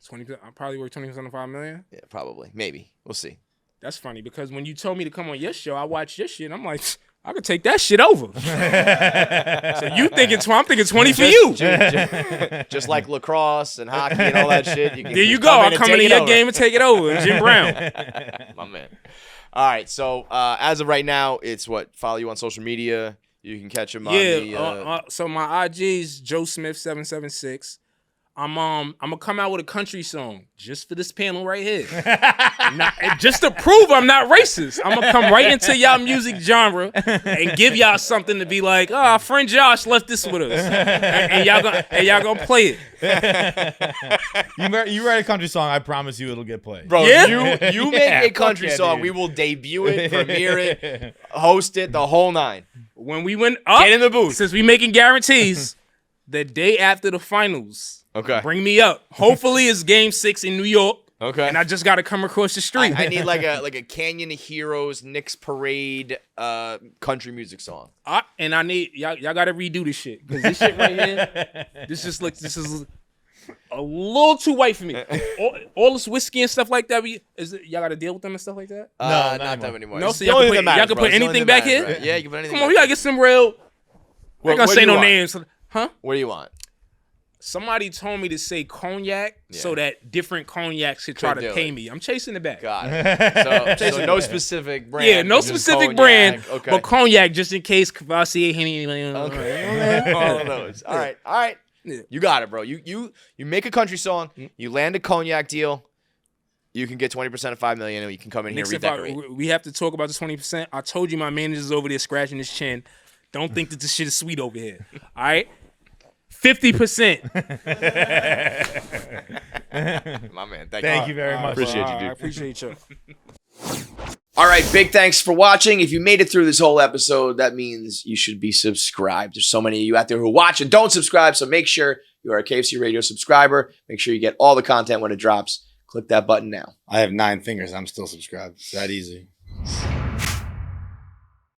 20%. I'm probably worth 20% of $5 million. Yeah, probably. Maybe. We'll see. That's funny because when you told me to come on your show, I watched your shit. And I'm like, I could take that shit over. So you thinking? I'm thinking 20 for you. Just like lacrosse and hockey and all that shit. There you go. I'll come into your game and take it over. Jim Brown. My man. All right. So as of right now, it's what? Follow you on social media. You can catch him on the. So my IG is Joe Smith 776. I'm gonna come out with a country song just for this panel right here. Just to prove I'm not racist. I'm gonna come right into y'all music genre and give y'all something to be like, our friend Josh left this with us, and y'all gonna play it. You write a country song, I promise you it'll get played. Bro, yeah? you make a country song, dude. We will debut it, premiere it, host it, the whole nine. When we went up, get in the booth. Since we making guarantees, the day after the finals. Okay. Bring me up. Hopefully it's Game 6 in New York. Okay. And I just got to come across the street. I need like a Canyon of Heroes, Knicks Parade, country music song. And I need y'all got to redo this shit because this shit right here, this is a little too white for me. All this whiskey and stuff like that. Y'all got to deal with them and stuff like that. No, not them anymore. No, so y'all can put anything back here. Right? Yeah, you can put anything. Come on, we gotta get some real. I'm not gonna say no names, huh? What do you want? Somebody told me to say cognac so that different cognacs could try to pay me. I'm chasing the bag. Got it. So no specific brand. Yeah, no specific brand, but cognac just in case Cavassier, Henny. Okay. All of those. All right. Yeah. You got it, bro. You make a country song, you land a cognac deal, you can get 20% of $5 million, and you can come in here and redecorate. We have to talk about the 20%. I told you my manager's over there scratching his chin. Don't think that this shit is sweet over here. All right? 50%. My man, thank you very much. Appreciate you, dude. I appreciate you. All right, big thanks for watching. If you made it through this whole episode, that means you should be subscribed. There's so many of you out there who watch and don't subscribe, so make sure you are a KFC Radio subscriber. Make sure you get all the content when it drops. Click that button now. I have 9 fingers. I'm still subscribed. It's that easy.